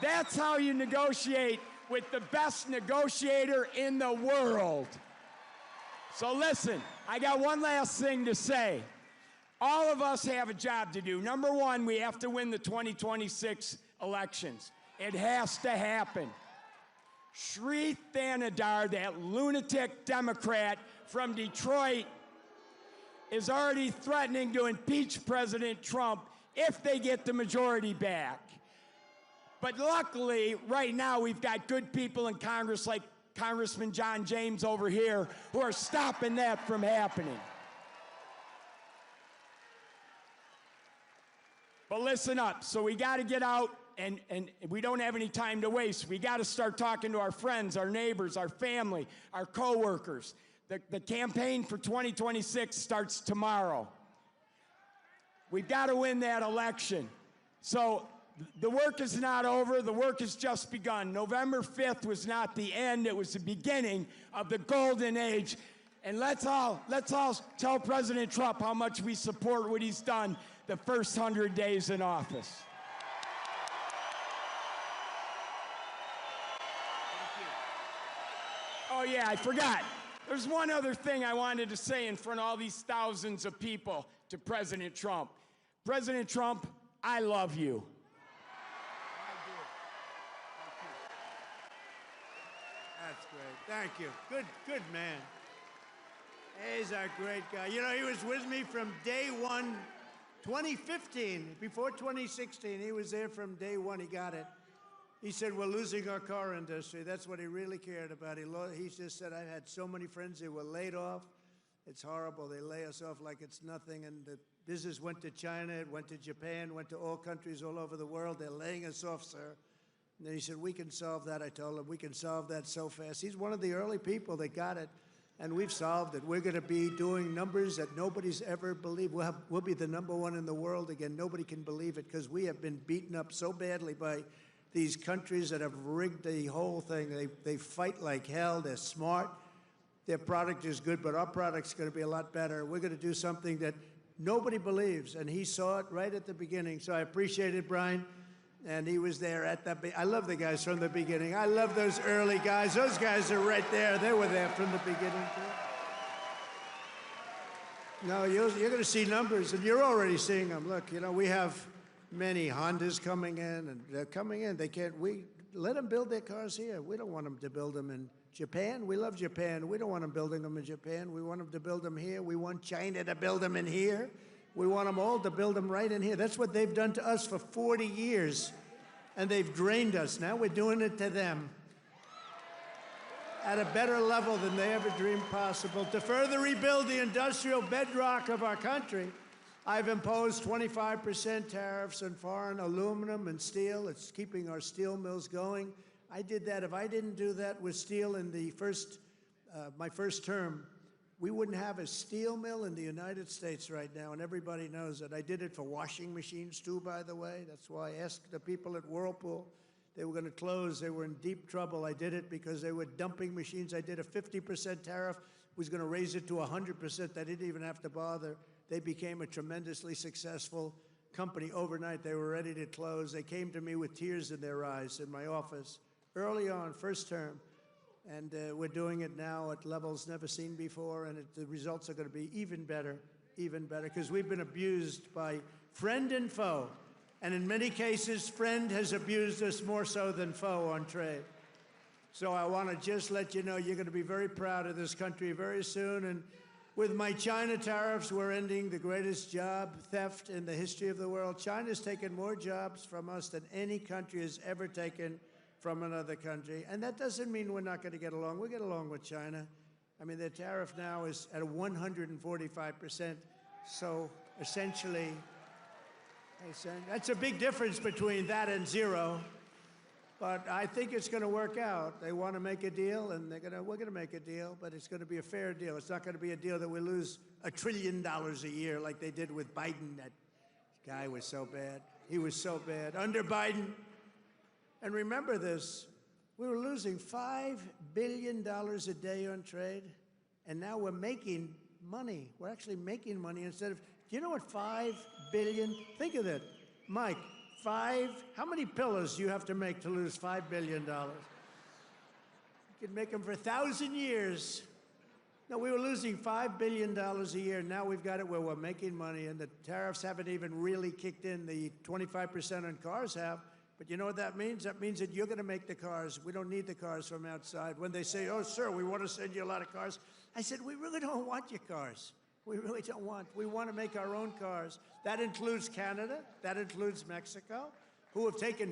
That's how you negotiate with the best negotiator in the world. So listen, I got one last thing to say. All of us have a job to do. Number one, we have to win the 2026 elections. It has to happen. Sri Thanadar, that lunatic Democrat from Detroit, is already threatening to impeach President Trump if they get the majority back. But luckily, right now, we've got good people in Congress like Congressman John James over here who are stopping that from happening. But listen up. So we got to get out, and we don't have any time to waste. We got to start talking to our friends, our neighbors, our family, our coworkers. The campaign for 2026 starts tomorrow. We've got to win that election. So The work is not over. The work has just begun. November 5th was not the end. It was the beginning of the golden age. And let's all tell President Trump how much we support what he's done the first 100 days in office. Oh yeah, I forgot. There's one other thing I wanted to say in front of all these thousands of people to President Trump. President Trump, I love you. That's great. Thank you. Good man. He's a great guy. You know, he was with me from day one, 2015. Before 2016, he was there from day one. He got it. He said, we're losing our car industry. That's what he really cared about. He just said, I've had so many friends who were laid off. It's horrible. They lay us off like it's nothing. And the business went to China, it went to Japan, went to all countries all over the world. They're laying us off, sir. And then he said, we can solve that. I told him, we can solve that so fast. He's one of the early people that got it, and we've solved it. We're going to be doing numbers that nobody's ever believed. We'll be the #1 in the world again. Nobody can believe it because we have been beaten up so badly by these countries that have rigged the whole thing. They fight like hell. They're smart. Their product is good, but our product's going to be a lot better. We're going to do something that nobody believes, and he saw it right at the beginning. So I appreciate it, Brian. And he was there at the I love the guys from the beginning. I love those early guys. Those guys are right there. They were there from the beginning, too. No, you're going to see numbers, and you're already seeing them. Look, you know, we have many Hondas coming in, and they're coming in. We let them build their cars here. We don't want them to build them in Japan. We love Japan. We don't want them building them in Japan. We want them to build them here. We want China to build them in here. We want them all to build them right in here. That's what they've done to us for 40 years, and they've drained us. Now we're doing it to them at a better level than they ever dreamed possible. To further rebuild the industrial bedrock of our country, I've imposed 25% tariffs on foreign aluminum and steel. It's keeping our steel mills going. I did that. If I didn't do that with steel in the my first term, we wouldn't have a steel mill in the United States right now, and everybody knows it. I did it for washing machines, too, by the way. That's why I asked the people at Whirlpool. They were going to close. They were in deep trouble. I did it because they were dumping machines. I did a 50% tariff, was going to raise it to 100%. They didn't even have to bother. They became a tremendously successful company overnight. They were ready to close. They came to me with tears in their eyes in my office early on, first term. And we're doing it now at levels never seen before, and the results are going to be even better, because we've been abused by friend and foe. And in many cases, friend has abused us more so than foe on trade. So I want to just let you know you're going to be very proud of this country very soon. And with my China tariffs, we're ending the greatest job theft in the history of the world. China's taken more jobs from us than any country has ever taken from another country. And that doesn't mean we're not going to get along. We get along with China. I mean, their tariff now is at 145%. So essentially, that's a big difference between that and zero. But I think it's going to work out. They want to make a deal, and we're going to make a deal, but it's going to be a fair deal. It's not going to be a deal that we lose $1 trillion a year like they did with Biden. That guy was so bad. He was so bad. Under Biden, and remember this, we were losing $5 billion a day on trade, and now we're making money. We're actually making money instead of, do you know what $5 billion, think of that, Mike, how many pillows do you have to make to lose $5 billion? You could make them for 1,000 years. No, we were losing $5 billion a year. Now we've got it where we're making money, and the tariffs haven't even really kicked in. The 25% on cars have. But you know what that means? That means that you're going to make the cars. We don't need the cars from outside. When they say, oh, sir, we want to send you a lot of cars, I said, we really don't want your cars. We really don't want. We want to make our own cars. That includes Canada. That includes Mexico, who have taken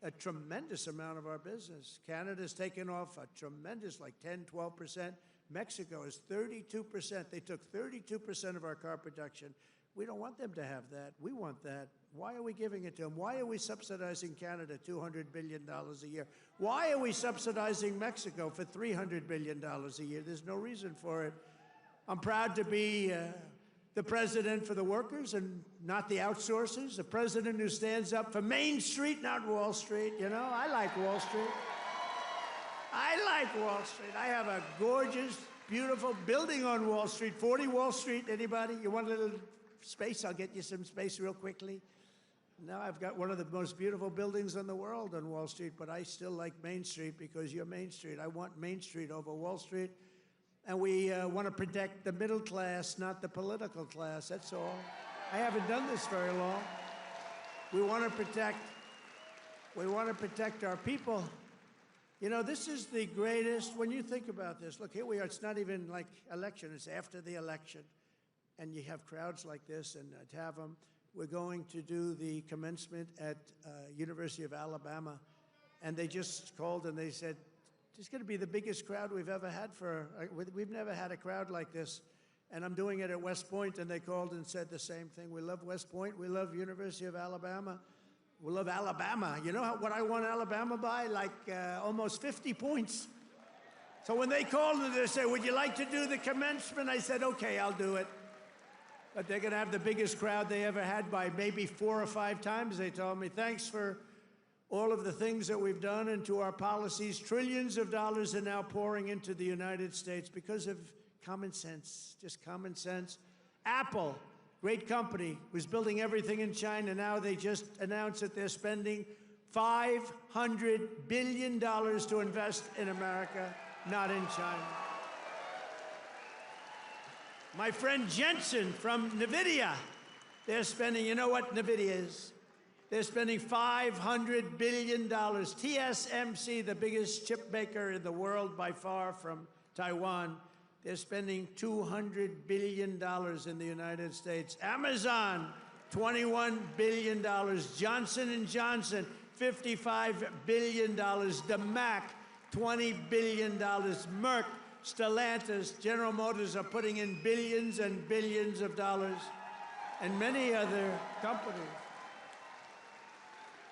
a tremendous amount of our business. Canada's taken off a tremendous, like 10, 12%. Mexico is 32%. They took 32% of our car production. We don't want them to have that. We want that. Why are we giving it to them? Why are we subsidizing Canada $200 billion a year? Why are we subsidizing Mexico for $300 billion a year? There's no reason for it. I'm proud to be the president for the workers and not the outsourcers, the president who stands up for Main Street, not Wall Street. You know, I like Wall Street. I like Wall Street. I have a gorgeous, beautiful building on Wall Street, 40 Wall Street. Anybody? You want a little space? I'll get you some space real quickly. Now I've got one of the most beautiful buildings in the world on Wall Street, but I still like Main Street because you're Main Street. I want Main Street over Wall Street. And we want to protect the middle class, not the political class, that's all. I haven't done this very long. We want to protect our people. You know, this is the greatest, when you think about this, look, here we are, it's not even like election, it's after the election. And you have crowds like this, and to have them, we're going to do the commencement at University of Alabama. And they just called and they said, it's going to be the biggest crowd we've ever had we've never had a crowd like this. And I'm doing it at West Point, and they called and said the same thing. We love West Point. We love University of Alabama. We love Alabama. You know what I won Alabama by? Like almost 50 points. So when they called and they said, would you like to do the commencement? I said, okay, I'll do it. But they're going to have the biggest crowd they ever had by maybe 4 or 5 times. They told me, thanks for all of the things that we've done and to our policies. Trillions of dollars are now pouring into the United States because of common sense, just common sense. Apple, great company, was building everything in China. Now they just announced that they're spending $500 billion to invest in America, not in China. My friend Jensen from NVIDIA, they're spending, you know what NVIDIA is? They're spending $500 billion. TSMC, the biggest chip maker in the world by far from Taiwan, they're spending $200 billion in the United States. Amazon, $21 billion. Johnson & Johnson, $55 billion. DeMac, $20 billion. Merck, Stellantis, General Motors are putting in billions and billions of dollars, and many other companies.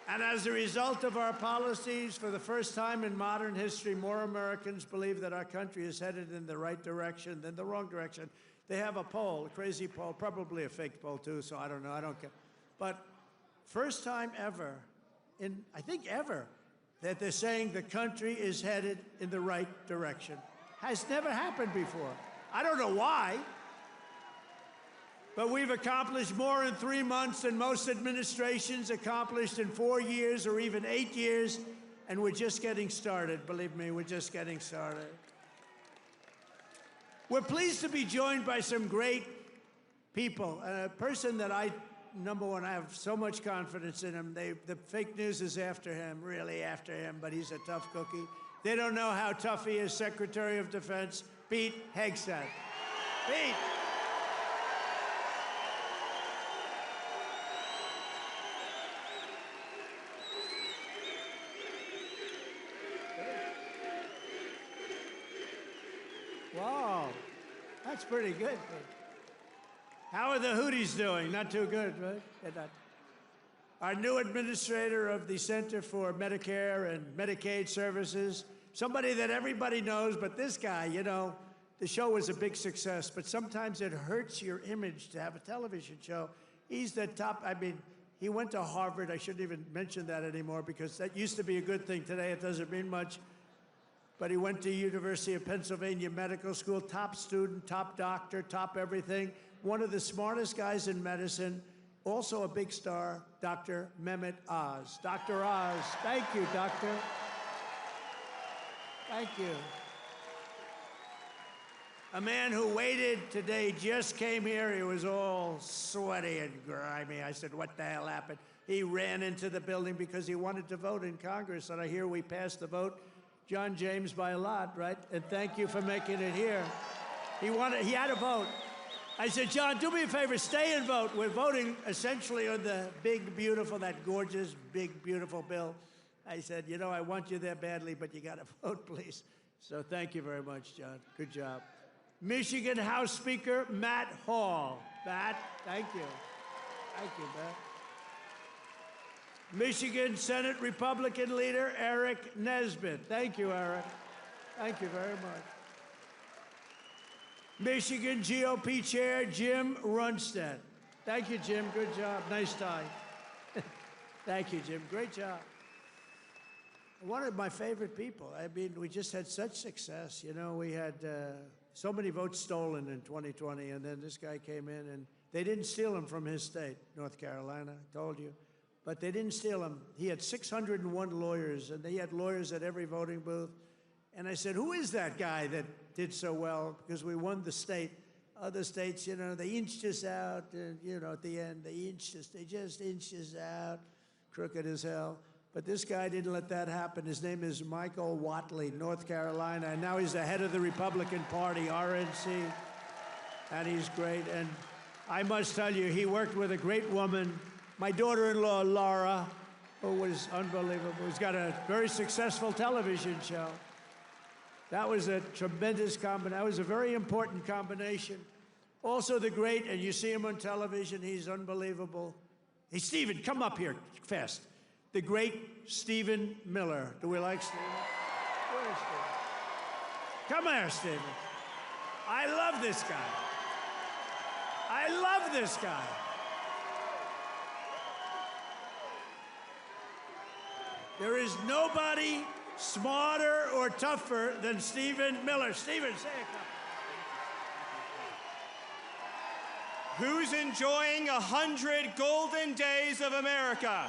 And as a result of our policies, for the first time in modern history, more Americans believe that our country is headed in the right direction than the wrong direction. They have a poll, a crazy poll, probably a fake poll too, so I don't know, I don't care. But first time ever, I think ever, that they're saying the country is headed in the right direction. Has never happened before. I don't know why. But we've accomplished more in 3 months than most administrations accomplished in 4 years or even 8 years, and we're just getting started. Believe me, we're just getting started. We're pleased to be joined by some great people. A person that number one, I have so much confidence in him. The fake news is after him, really after him, but he's a tough cookie. They don't know how tough he is, Secretary of Defense, Pete Hegseth. Pete. Wow, that's pretty good. How are the Houthis doing? Not too good, right? They're not. Our new administrator of the Center for Medicare and Medicaid Services, somebody that everybody knows, but this guy, you know, the show was a big success, but sometimes it hurts your image to have a television show. He's the top, I mean, he went to Harvard. I shouldn't even mention that anymore because that used to be a good thing. Today it doesn't mean much. But he went to University of Pennsylvania Medical School, top student, top doctor, top everything. One of the smartest guys in medicine, also a big star, Dr. Mehmet Oz. Dr. Oz, thank you, doctor. Thank you. A man who waited today, just came here. He was all sweaty and grimy. I said, what the hell happened? He ran into the building because he wanted to vote in Congress, and I hear we passed the vote. John James by a lot, right? And thank you for making it here. He had to vote. I said, John, do me a favor, stay and vote. We're voting essentially on the big, beautiful, that gorgeous, big, beautiful bill. I said, you know, I want you there badly, but you got to vote, please. So thank you very much, John. Good job. Michigan House Speaker Matt Hall. Matt, thank you. Thank you, Matt. Michigan Senate Republican leader Eric Nesbitt. Thank you, Eric. Thank you very much. Michigan GOP Chair Jim Runstead. Thank you, Jim. Good job. Nice tie. Thank you, Jim. Great job. One of my favorite people. I mean, we just had such success. You know, we had so many votes stolen in 2020, and then this guy came in, and they didn't steal him from his state, North Carolina, I told you. But they didn't steal him. He had 601 lawyers, and they had lawyers at every voting booth. And I said, who is that guy that did so well? Because we won the state. Other states, you know, they inched us out, and, you know, at the end, they just inched us out, crooked as hell. But this guy didn't let that happen. His name is Michael Whatley, North Carolina, and now he's the head of the Republican Party, RNC, and he's great. And I must tell you, he worked with a great woman, my daughter-in-law, Laura, who was unbelievable, who's got a very successful television show. That was a tremendous combination. That was a very important combination. Also the great, and you see him on television, he's unbelievable. Hey, Stephen, come up here fast. The great Stephen Miller. Do we like Stephen? Where is Stephen? Come here, Stephen. I love this guy. I love this guy. There is nobody smarter or tougher than Stephen Miller. Stephen, say a couple. Who's enjoying 100 golden days of America?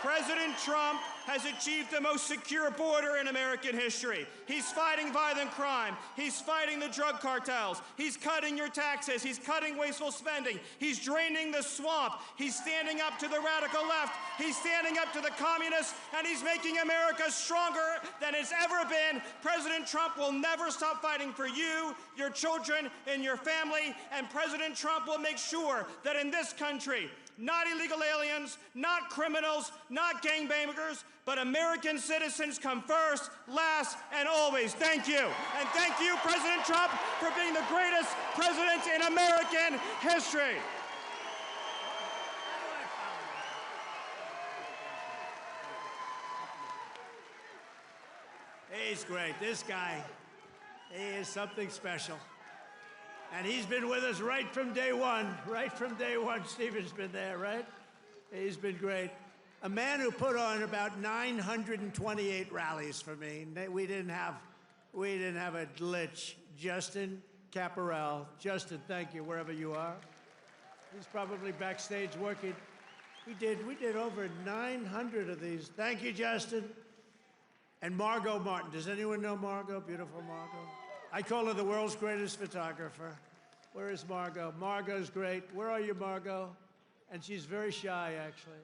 President Trump has achieved the most secure border in American history. He's fighting violent crime. He's fighting the drug cartels. He's cutting your taxes. He's cutting wasteful spending. He's draining the swamp. He's standing up to the radical left. He's standing up to the communists, and he's making America stronger than it's ever been. President Trump will never stop fighting for you, your children, and your family, and President Trump will make sure that in this country, not illegal aliens, not criminals, not gangbangers, but American citizens come first, last, and always. Thank you. And thank you, President Trump, for being the greatest president in American history. He's great. This guy, he is something special. And he's been with us right from day one. Right from day one, Stephen's been there, right? He's been great. A man who put on about 928 rallies for me. We didn't have a glitch. Justin Caparel. Justin, thank you, wherever you are. He's probably backstage working. We did over 900 of these. Thank you, Justin. And Margot Martin. Does anyone know Margot? Beautiful Margot. I call her the world's greatest photographer. Where is Margot? Margot's great. Where are you, Margot? And she's very shy, actually.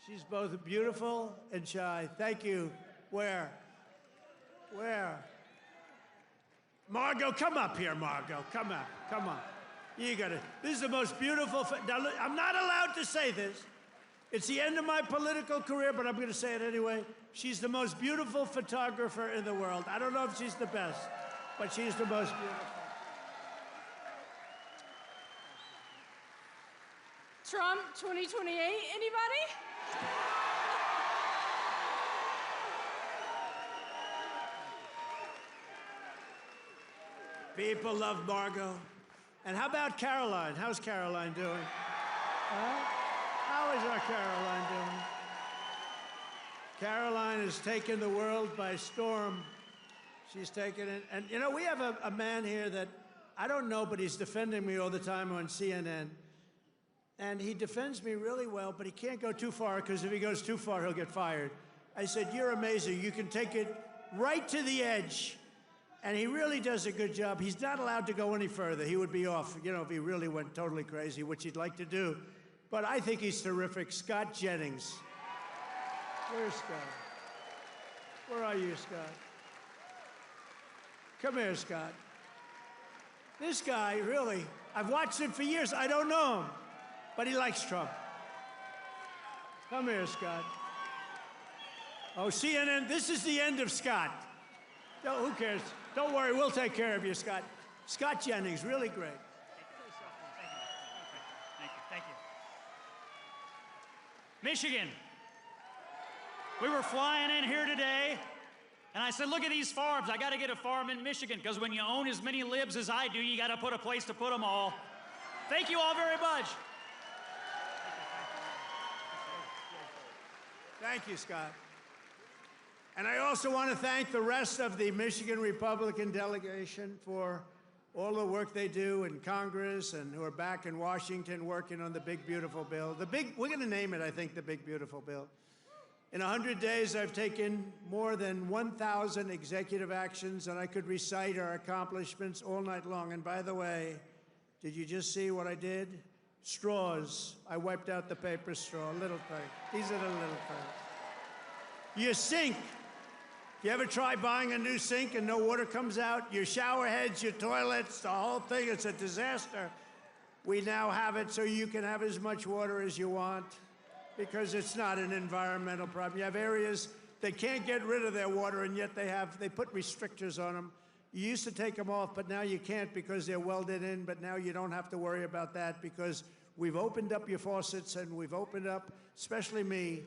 She's both beautiful and shy. Thank you. Where? Where? Margot, come up here, Margot. Come up. Come on. You got it. This is the most beautiful. Now, look, I'm not allowed to say this. It's the end of my political career, but I'm going to say it anyway. She's the most beautiful photographer in the world. I don't know if she's the best, but she's the most beautiful. Trump 2028, anybody? People love Margot. And how about Caroline? How's Caroline doing? How is our Caroline doing? Caroline has taken the world by storm. She's taken it. And, you know, we have a man here that I don't know, but he's defending me all the time on CNN. And he defends me really well, but he can't go too far, because if he goes too far, he'll get fired. I said, you're amazing. You can take it right to the edge. And he really does a good job. He's not allowed to go any further. He would be off, you know, if he really went totally crazy, which he'd like to do. But I think he's terrific. Scott Jennings. Where's Scott? Where are you, Scott? Come here, Scott. This guy, really, I've watched him for years. I don't know him, but he likes Trump. Come here, Scott. Oh, CNN, this is the end of Scott. No, who cares? Don't worry, we'll take care of you, Scott. Scott Jennings, really great. Thank you. Michigan. We were flying in here today, And I said, look at these farms. I got to get a farm in Michigan, because when you own as many libs as I do, you got to put a place to put them all. Thank you all very much. Thank you, Scott. And I also want to thank the rest of the Michigan Republican delegation for all the work they do in Congress and who are back in Washington working on the big, beautiful bill. We're going to name it, I think, the big, beautiful bill. In 100 days, I've taken more than 1,000 executive actions, and I could recite our accomplishments all night long. And by the way, did you just see what I did? Straws. I wiped out the paper straw, little thing. These are the little things. Your sink. You ever try buying a new sink and no water comes out? Your shower heads, your toilets, the whole thing, it's a disaster. We now have it so you can have as much water as you want because it's not an environmental problem. You have areas that can't get rid of their water, and yet they put restrictors on them. You used to take them off, but now you can't because they're welded in, but now you don't have to worry about that because we've opened up your faucets and we've opened up, especially me.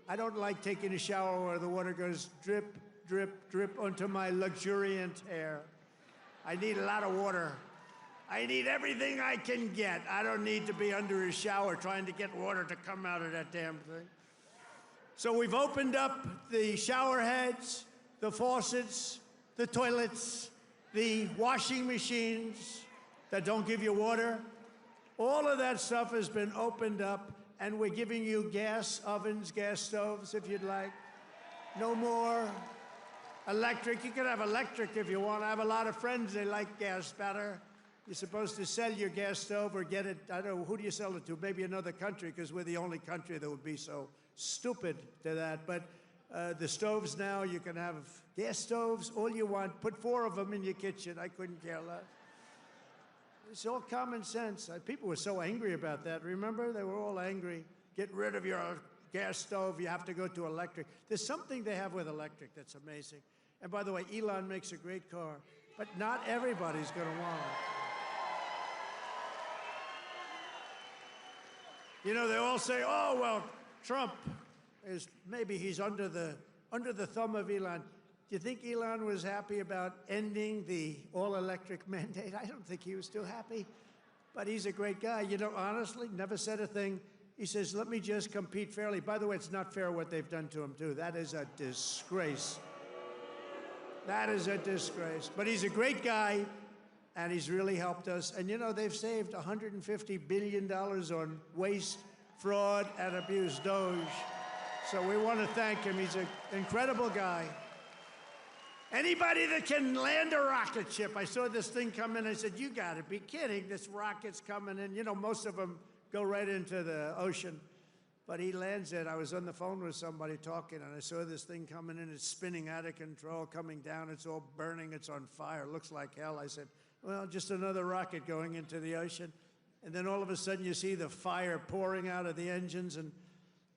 I don't like taking a shower where the water goes drip, drip, drip onto my luxuriant hair. I need a lot of water. I need everything I can get. I don't need to be under a shower trying to get water to come out of that damn thing. So we've opened up the shower heads, the faucets, the toilets, the washing machines that don't give you water. All of that stuff has been opened up, and we're giving you gas ovens, gas stoves, if you'd like. No more electric. You can have electric if you want. I have a lot of friends, they like gas better. You're supposed to sell your gas stove or get it, I don't know, who do you sell it to? Maybe another country, because we're the only country that would be so stupid to that. But the stoves now, you can have gas stoves, all you want. Put 4 of them in your kitchen. I couldn't care less. It's all common sense. People were so angry about that. Remember? They were all angry. Get rid of your gas stove. You have to go to electric. There's something they have with electric that's amazing. And by the way, Elon makes a great car, but not everybody's going to want it. You know, they all say, oh, well, Trump maybe he's under the thumb of Elon. Do you think Elon was happy about ending the all-electric mandate? I don't think he was too happy, but he's a great guy. You know, honestly, never said a thing. He says, let me just compete fairly. By the way, it's not fair what they've done to him, too. That is a disgrace. That is a disgrace. But he's a great guy, and he's really helped us. And, you know, they've saved $150 billion on waste, fraud, and abuse, Doge. So we want to thank him. He's an incredible guy. Anybody that can land a rocket ship. I saw this thing come in. I said, you got to be kidding. This rocket's coming in. You know, most of them go right into the ocean. But he lands it. I was on the phone with somebody talking, and I saw this thing coming in. It's spinning out of control, coming down. It's all burning. It's on fire. It looks like hell. I said, well, just another rocket going into the ocean. And then all of a sudden, you see the fire pouring out of the engines, and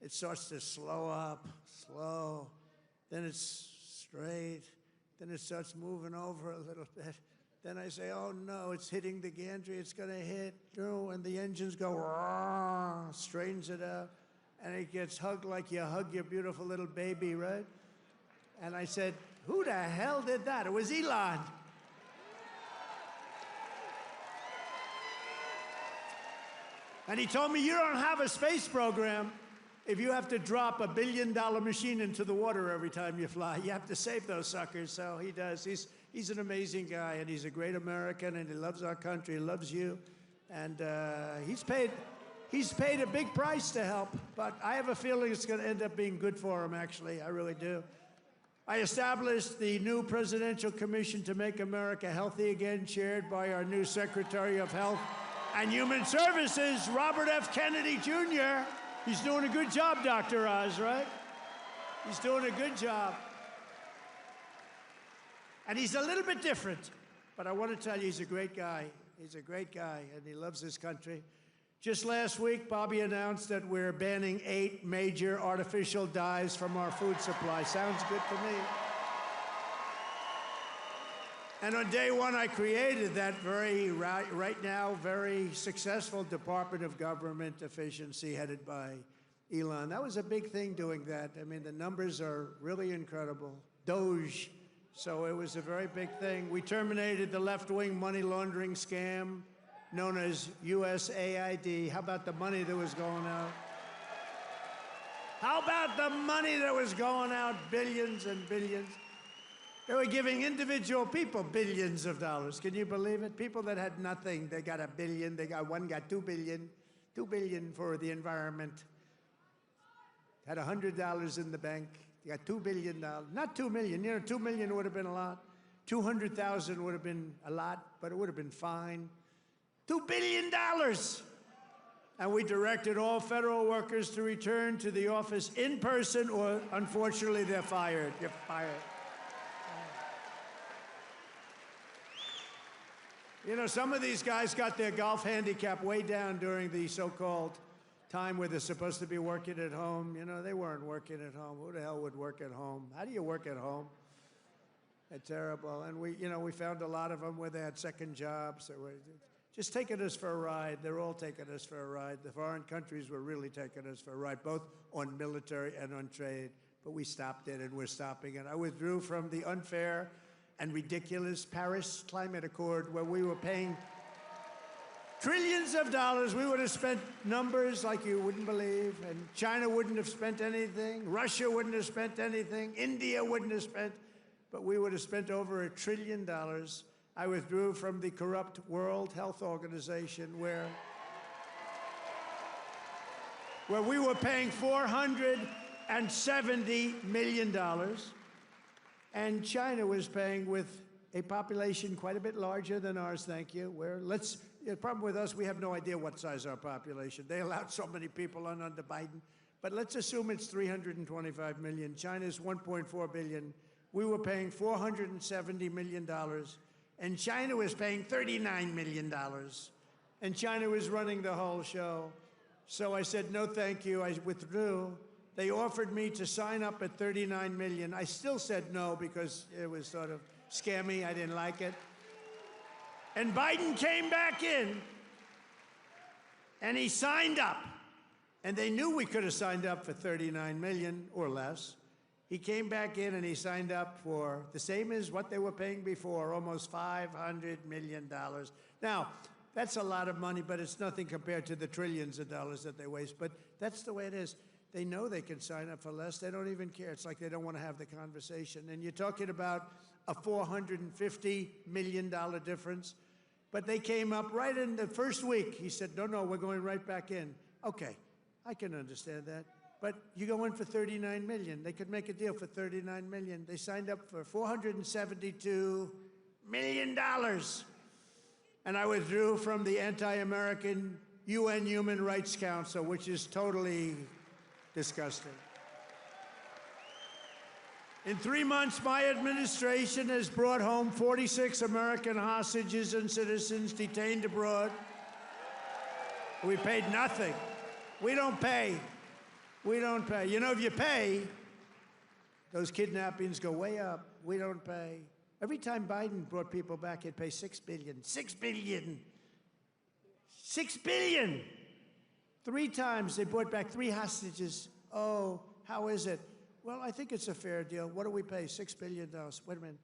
it starts to slow up, slow. Then it's straight. Then it starts moving over a little bit. Then I say, oh, no, it's hitting the gantry. It's going to hit. And the engines go, rah, straightens it out. And it gets hugged like you hug your beautiful little baby, right? And I said, who the hell did that? It was Elon. And he told me, you don't have a space program if you have to drop $1 billion machine into the water every time you fly. You have to save those suckers. So he does. He's an amazing guy, and he's a great American, and he loves our country. He loves you. And he's paid a big price to help. But I have a feeling it's going to end up being good for him, actually. I really do. I established the new Presidential Commission to Make America Healthy Again, chaired by our new Secretary of Health and Human Services, Robert F. Kennedy, Jr. He's doing a good job, Dr. Oz, right? He's doing a good job. And he's a little bit different, but I want to tell you, he's a great guy. He's a great guy, and he loves his country. Just last week, Bobby announced that we're banning 8 major artificial dyes from our food supply. Sounds good to me. And on day one, I created that right now, very successful Department of Government Efficiency headed by Elon. That was a big thing doing that. I mean, the numbers are really incredible. Doge, So it was a very big thing. We terminated the left-wing money laundering scam known as USAID. How about the money that was going out? How about the money that was going out? Billions and billions. They were giving individual people billions of dollars. Can you believe it? People that had nothing, they got $1 billion. One got $2 billion. $2 billion for the environment. Had $100 in the bank. You got $2 billion. Not 2 million. You know, 2 million would have been a lot. 200,000 would have been a lot, but it would have been fine. $2 billion. And we directed all federal workers to return to the office in person, or unfortunately, they're fired. You're fired. You know, some of these guys got their golf handicap way down during the so-called time where they're supposed to be working at home. You know, they weren't working at home. Who the hell would work at home? How do you work at home? It's terrible. And we found a lot of them where they had second jobs. They were just taking us for a ride. They're all taking us for a ride. The foreign countries were really taking us for a ride, both on military and on trade. But we stopped it, and we're stopping it. I withdrew from the unfair and ridiculous Paris Climate Accord, where we were paying trillions of dollars. We would have spent numbers like you wouldn't believe, and China wouldn't have spent anything, Russia wouldn't have spent anything, India wouldn't have spent, but we would have spent over $1 trillion. I withdrew from the corrupt World Health Organization, where we were paying $470 million. And China was paying, with a population quite a bit larger than ours, thank you. The problem with us, we have no idea what size our population. They allowed so many people on under Biden. But let's assume it's 325 million. China's 1.4 billion. We were paying $470 million. And China was paying $39 million. And China was running the whole show. So I said, no, thank you. I withdrew. They offered me to sign up at $39 million. I still said no because it was sort of scammy. I didn't like it. And Biden came back in, and he signed up. And they knew we could have signed up for $39 million or less. He came back in, and he signed up for the same as what they were paying before, almost $500 million. Now, that's a lot of money, but it's nothing compared to the trillions of dollars that they waste. But that's the way it is. They know they can sign up for less. They don't even care. It's like they don't want to have the conversation. And you're talking about a $450 million difference. But they came up right in the first week. He said, no, we're going right back in. Okay, I can understand that. But you go in for $39 million. They could make a deal for $39 million. They signed up for $472 million. And I withdrew from the anti-American UN Human Rights Council, which is totally disgusting. In 3 months, my administration has brought home 46 American hostages and citizens detained abroad. We paid nothing. We don't pay. We don't pay. You know, if you pay, those kidnappings go way up. We don't pay. Every time Biden brought people back, he'd pay $6 billion. $6 billion. $6 billion. 3 times they brought back 3 hostages. Oh, how is it? Well, I think it's a fair deal. What do we pay? $6 billion. Wait a minute.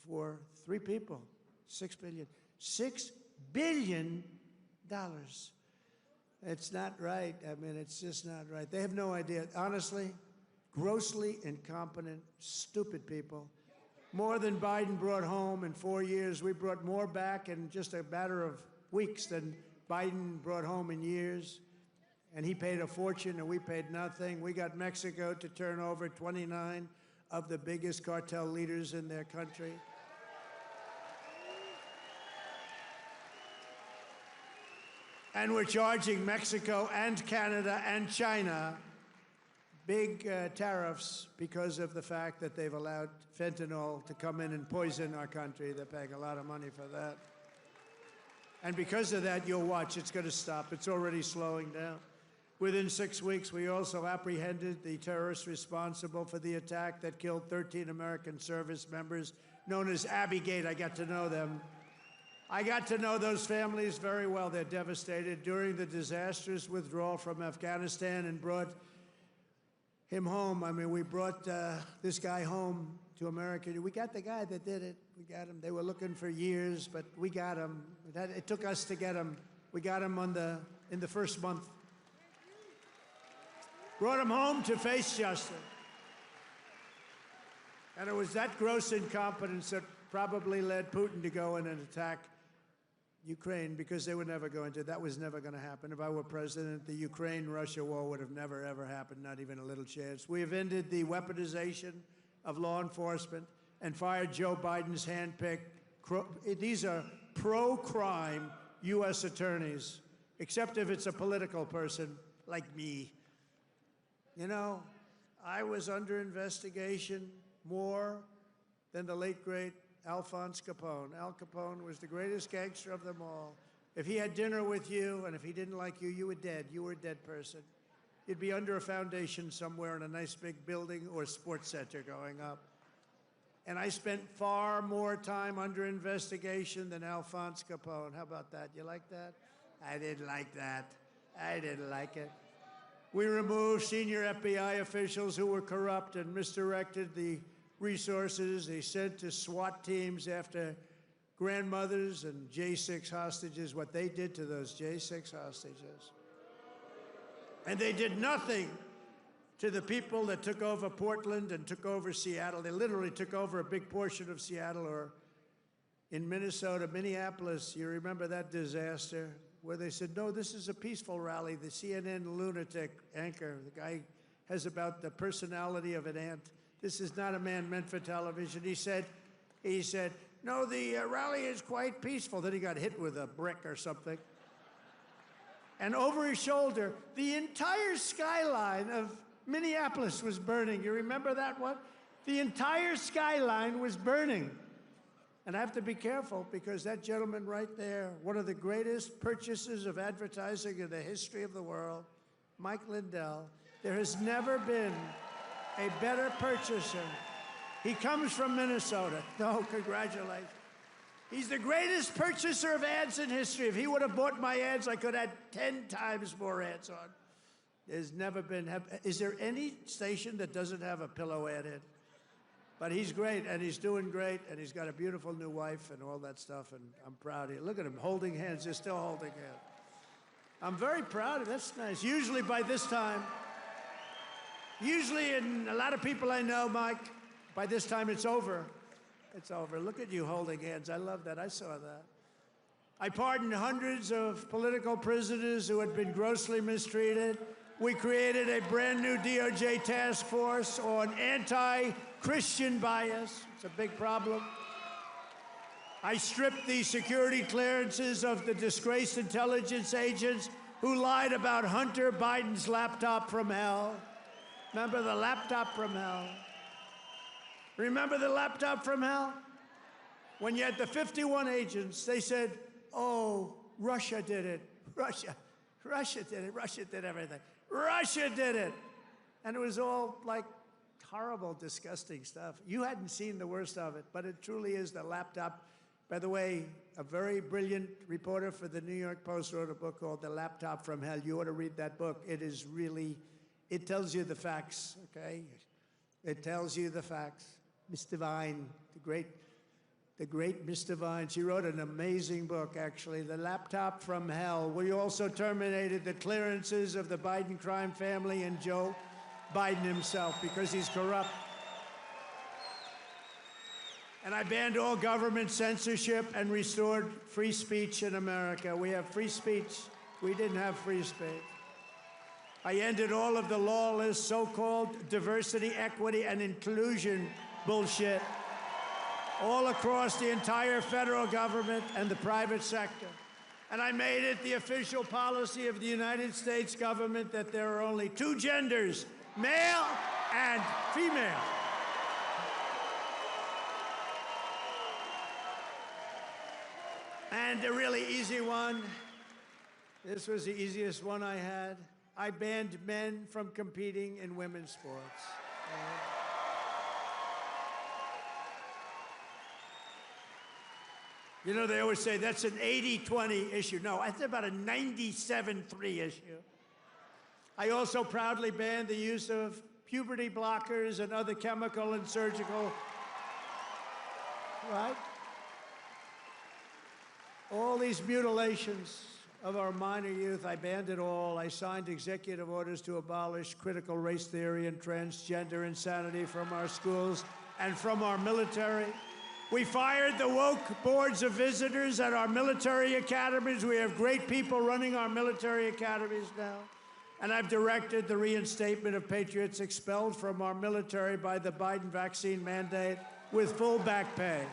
For 3 people, $6 billion. $6 billion. It's not right. I mean, it's just not right. They have no idea. Honestly, grossly incompetent, stupid people. More than Biden brought home in 4 years. We brought more back in just a matter of weeks than Biden brought home in years. And he paid a fortune, and we paid nothing. We got Mexico to turn over 29 of the biggest cartel leaders in their country. And we're charging Mexico and Canada and China big tariffs because of the fact that they've allowed fentanyl to come in and poison our country. They're paying a lot of money for that. And because of that, you'll watch, it's going to stop. It's already slowing down. Within 6 weeks, we also apprehended the terrorists responsible for the attack that killed 13 American service members, known as Abbey-gate. I got to know them. I got to know those families very well. They're devastated. During the disastrous withdrawal from Afghanistan and brought him home. I mean, we brought this guy home to America. We got the guy that did it. We got him. They were looking for years, but we got him. It took us to get him. We got him in the first month. Brought him home to face justice. And it was that gross incompetence that probably led Putin to go in and attack Ukraine, because they were never going to. That was never going to happen. If I were president, the Ukraine-Russia war would have never, ever happened, not even a little chance. We have ended the weaponization of law enforcement and fired Joe Biden's handpicked, these are pro-crime U.S. attorneys, except if it's a political person like me. You know, I was under investigation more than the late, great Alphonse Capone. Al Capone was the greatest gangster of them all. If he had dinner with you, and if he didn't like you, you were dead. You were a dead person. You'd be under a foundation somewhere in a nice big building or sports center going up. And I spent far more time under investigation than Alphonse Capone. How about that? You like that? I didn't like that. I didn't like it. We removed senior FBI officials who were corrupt and misdirected the resources they sent to SWAT teams after grandmothers and J6 hostages, what they did to those J6 hostages. And they did nothing to the people that took over Portland and took over Seattle. They literally took over a big portion of Seattle, or in Minnesota, Minneapolis. You remember that disaster where they said, no, this is a peaceful rally. The CNN lunatic anchor, the guy has about the personality of an ant. This is not a man meant for television. He said, no, the rally is quite peaceful. Then he got hit with a brick or something. And over his shoulder, the entire skyline of Minneapolis was burning. You remember that one? The entire skyline was burning. And I have to be careful, because that gentleman right there, one of the greatest purchasers of advertising in the history of the world, Mike Lindell, there has never been a better purchaser. He comes from Minnesota. No, congratulations. He's the greatest purchaser of ads in history. If he would have bought my ads, I could have had 10 times more ads on. There's never been, is there any station that doesn't have a pillow ad in? But he's great, and he's doing great, and he's got a beautiful new wife and all that stuff, and I'm proud of you. Look at him holding hands. They're still holding hands. I'm very proud of him. That's nice. Usually by this time, and a lot of people I know, Mike, by this time it's over. It's over. Look at you holding hands. I love that. I saw that. I pardoned hundreds of political prisoners who had been grossly mistreated. We created a brand new DOJ task force on anti-Christian bias. It's a big problem. I stripped the security clearances of the disgraced intelligence agents who lied about Hunter Biden's laptop from hell. Remember the laptop from hell? Remember the laptop from hell? When you had the 51 agents, they said, oh, Russia did it. Russia did it. Russia did everything. Russia did it. And it was all like horrible, disgusting stuff. You hadn't seen the worst of it, but it truly is the laptop. By the way, a very brilliant reporter for the New York Post wrote a book called The Laptop from Hell. You ought to read that book. It is really, it tells you the facts, okay? It tells you the facts. Mr. Vine, the great Mr. Vine, she wrote an amazing book, actually, The Laptop from Hell. We also terminated the clearances of the Biden crime family and Joe Biden himself because he's corrupt. And I banned all government censorship and restored free speech in America. We have free speech. We didn't have free speech. I ended all of the lawless so-called diversity, equity, and inclusion bullshit all across the entire federal government and the private sector. And I made it the official policy of the United States government that there are only two genders, male and female. And a really easy one, this was the easiest one I had. I banned men from competing in women's sports. You know, they always say that's an 80-20 issue. No, that's about a 97-3 issue. I also proudly banned the use of puberty blockers and other chemical and surgical right? All these mutilations of our minor youth, I banned it all. I signed executive orders to abolish critical race theory and transgender insanity from our schools and from our military. We fired the woke boards of visitors at our military academies. We have great people running our military academies now. And I've directed the reinstatement of patriots expelled from our military by the Biden vaccine mandate with full back pay.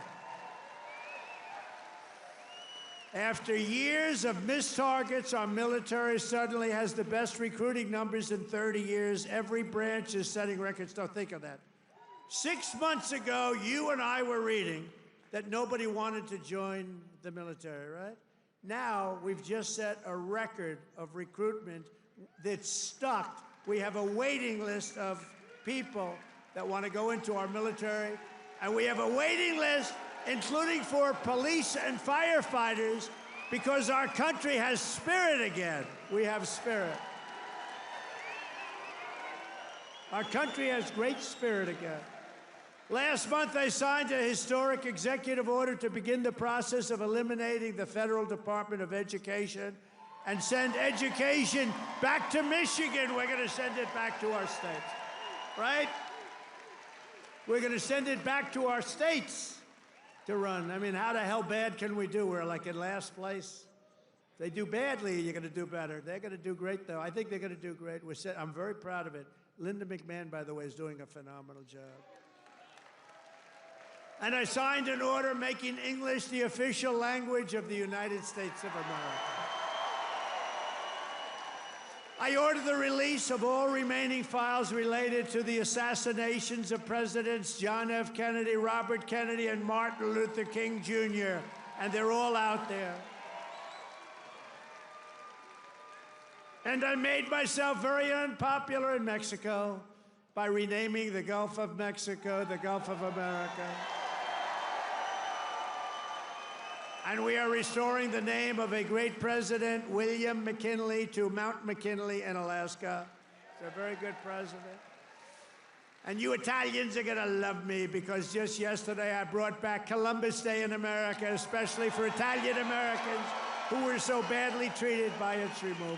After years of missed targets, our military suddenly has the best recruiting numbers in 30 years. Every branch is setting records. Don't think of that. 6 months ago, you and I were reading that nobody wanted to join the military, right? Now, we've just set a record of recruitment that's stuck. We have a waiting list of people that want to go into our military, and we have a waiting list including for police and firefighters, because our country has spirit again. We have spirit. Our country has great spirit again. Last month, I signed a historic executive order to begin the process of eliminating the Federal Department of Education and send education back to Michigan. We're going to send it back to our states, right? We're going to send it back to our states to run. I mean, how the hell bad can we do? We're like in last place. If they do badly, you're going to do better. They're going to do great, though. I think they're going to do great. I'm very proud of it. Linda McMahon, by the way, is doing a phenomenal job. And I signed an order making English the official language of the United States of America. I ordered the release of all remaining files related to the assassinations of Presidents John F. Kennedy, Robert Kennedy, and Martin Luther King, Jr., and they're all out there. And I made myself very unpopular in Mexico by renaming the Gulf of Mexico the Gulf of America. And we are restoring the name of a great president, William McKinley, to Mount McKinley in Alaska. He's a very good president. And you Italians are going to love me, because just yesterday I brought back Columbus Day in America, especially for Italian Americans who were so badly treated by its removal.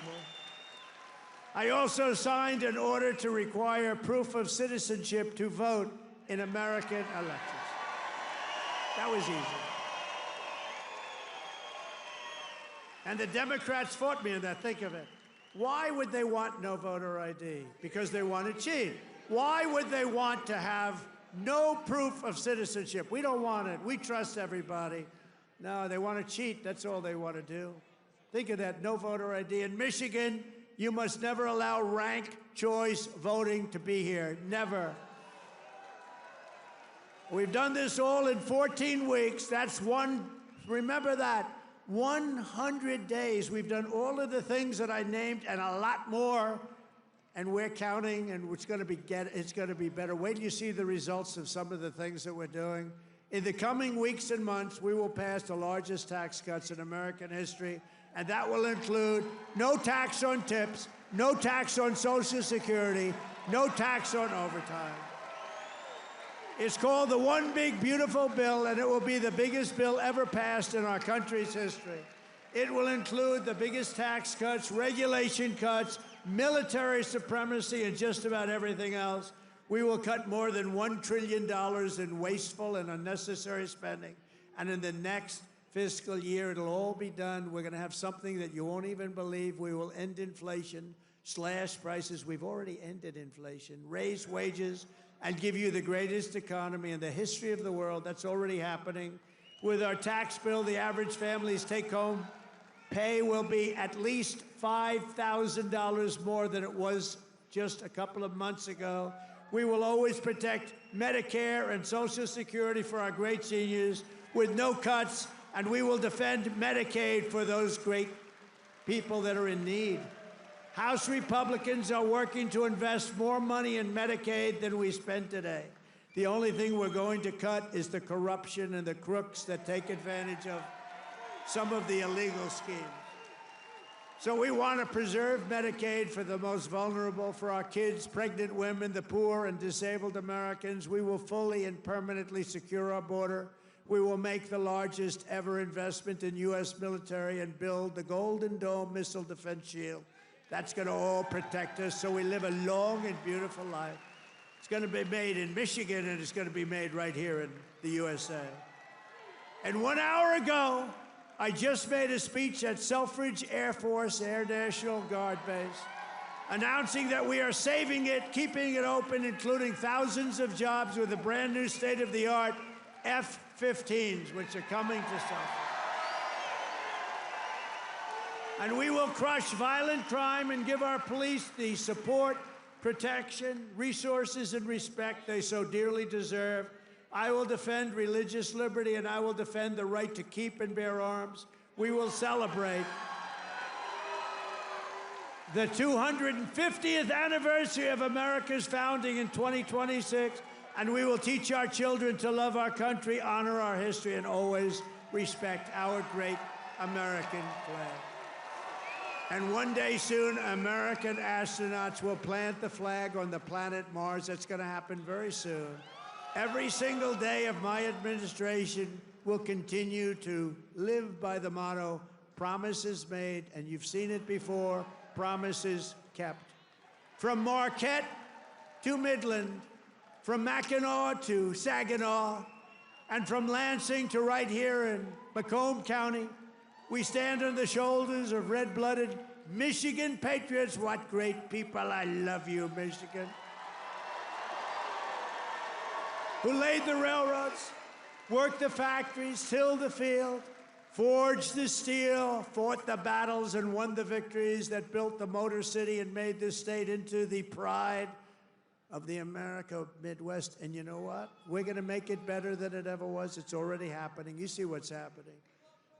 I also signed an order to require proof of citizenship to vote in American elections. That was easy. And the Democrats fought me on that. Think of it. Why would they want no voter ID? Because they want to cheat. Why would they want to have no proof of citizenship? We don't want it. We trust everybody. No, they want to cheat. That's all they want to do. Think of that. No voter ID. In Michigan, you must never allow ranked choice voting to be here. Never. We've done this all in 14 weeks. That's one. Remember that. 100 days. We've done all of the things that I named and a lot more, and we're counting, and it's going to be better. Wait till you see the results of some of the things that we're doing. In the coming weeks and months, we will pass the largest tax cuts in American history, and that will include no tax on tips, no tax on Social Security, no tax on overtime. It's called the One Big Beautiful Bill, and it will be the biggest bill ever passed in our country's history. It will include the biggest tax cuts, regulation cuts, military supremacy, and just about everything else. We will cut more than $1 trillion in wasteful and unnecessary spending. And in the next fiscal year, it'll all be done. We're going to have something that you won't even believe. We will end inflation, slash prices. We've already ended inflation, raise wages, and give you the greatest economy in the history of the world. That's already happening. With our tax bill, the average family's take-home pay will be at least $5,000 more than it was just a couple of months ago. We will always protect Medicare and Social Security for our great seniors with no cuts, and we will defend Medicaid for those great people that are in need. House Republicans are working to invest more money in Medicaid than we spend today. The only thing we're going to cut is the corruption and the crooks that take advantage of some of the illegal schemes. So we want to preserve Medicaid for the most vulnerable, for our kids, pregnant women, the poor, and disabled Americans. We will fully and permanently secure our border. We will make the largest ever investment in U.S. military and build the Golden Dome missile defense shield. That's going to all protect us so we live a long and beautiful life. It's going to be made in Michigan, and it's going to be made right here in the USA. And 1 hour ago, I just made a speech at Selfridge Air Force Air National Guard Base, announcing that we are saving it, keeping it open, including thousands of jobs with a brand new state-of-the-art F-15s, which are coming to Selfridge. And we will crush violent crime and give our police the support, protection, resources, and respect they so dearly deserve. I will defend religious liberty, and I will defend the right to keep and bear arms. We will celebrate the 250th anniversary of America's founding in 2026, and we will teach our children to love our country, honor our history, and always respect our great American flag. And one day soon, American astronauts will plant the flag on the planet Mars. That's going to happen very soon. Every single day of my administration will continue to live by the motto, promises made, and you've seen it before, promises kept. From Marquette to Midland, from Mackinac to Saginaw, and from Lansing to right here in Macomb County, we stand on the shoulders of red-blooded Michigan patriots. What great people. I love you, Michigan. Who laid the railroads, worked the factories, tilled the field, forged the steel, fought the battles, and won the victories that built the Motor City and made this state into the pride of the America Midwest. And you know what? We're going to make it better than it ever was. It's already happening. You see what's happening.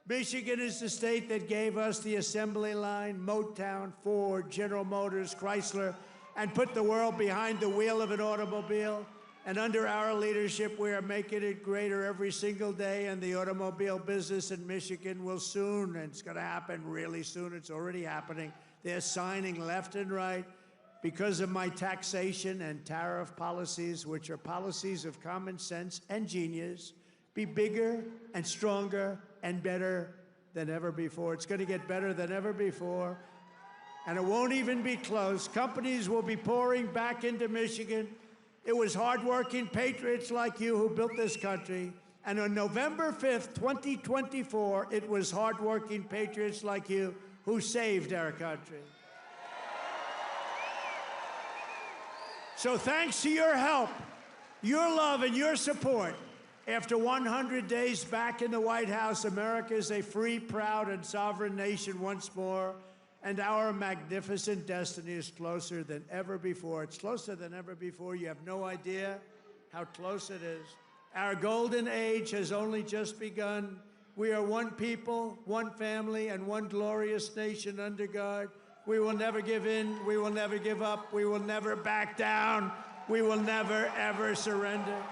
Michigan is the state that gave us the assembly line, Motown, Ford, General Motors, Chrysler, and put the world behind the wheel of an automobile. And under our leadership, we are making it greater every single day, and the automobile business in Michigan will soon, and it's going to happen really soon, it's already happening. They're signing left and right because of my taxation and tariff policies, which are policies of common sense and genius, be bigger and stronger and better than ever before. It's going to get better than ever before, and it won't even be close. Companies will be pouring back into Michigan. It was hardworking patriots like you who built this country. And on November 5th, 2024, it was hardworking patriots like you who saved our country. So thanks to your help, your love, and your support, after 100 days back in the White House, America is a free, proud, and sovereign nation once more. And our magnificent destiny is closer than ever before. It's closer than ever before. You have no idea how close it is. Our golden age has only just begun. We are one people, one family, and one glorious nation under God. We will never give in. We will never give up. We will never back down. We will never, ever surrender.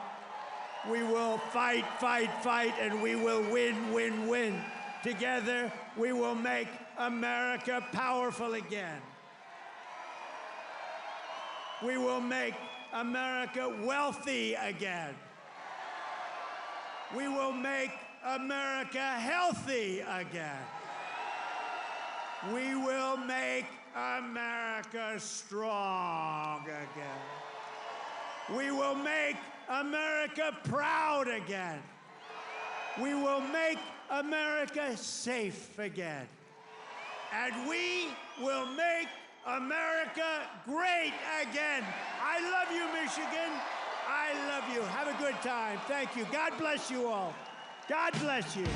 We will fight, fight, fight, and we will win, win, win. Together, we will make America powerful again. We will make America wealthy again. We will make America healthy again. We will make America strong again. We will make America proud again. We will make America safe again. And we will make America great again. I love you, Michigan. I love you. Have a good time. Thank you. God bless you all. God bless you.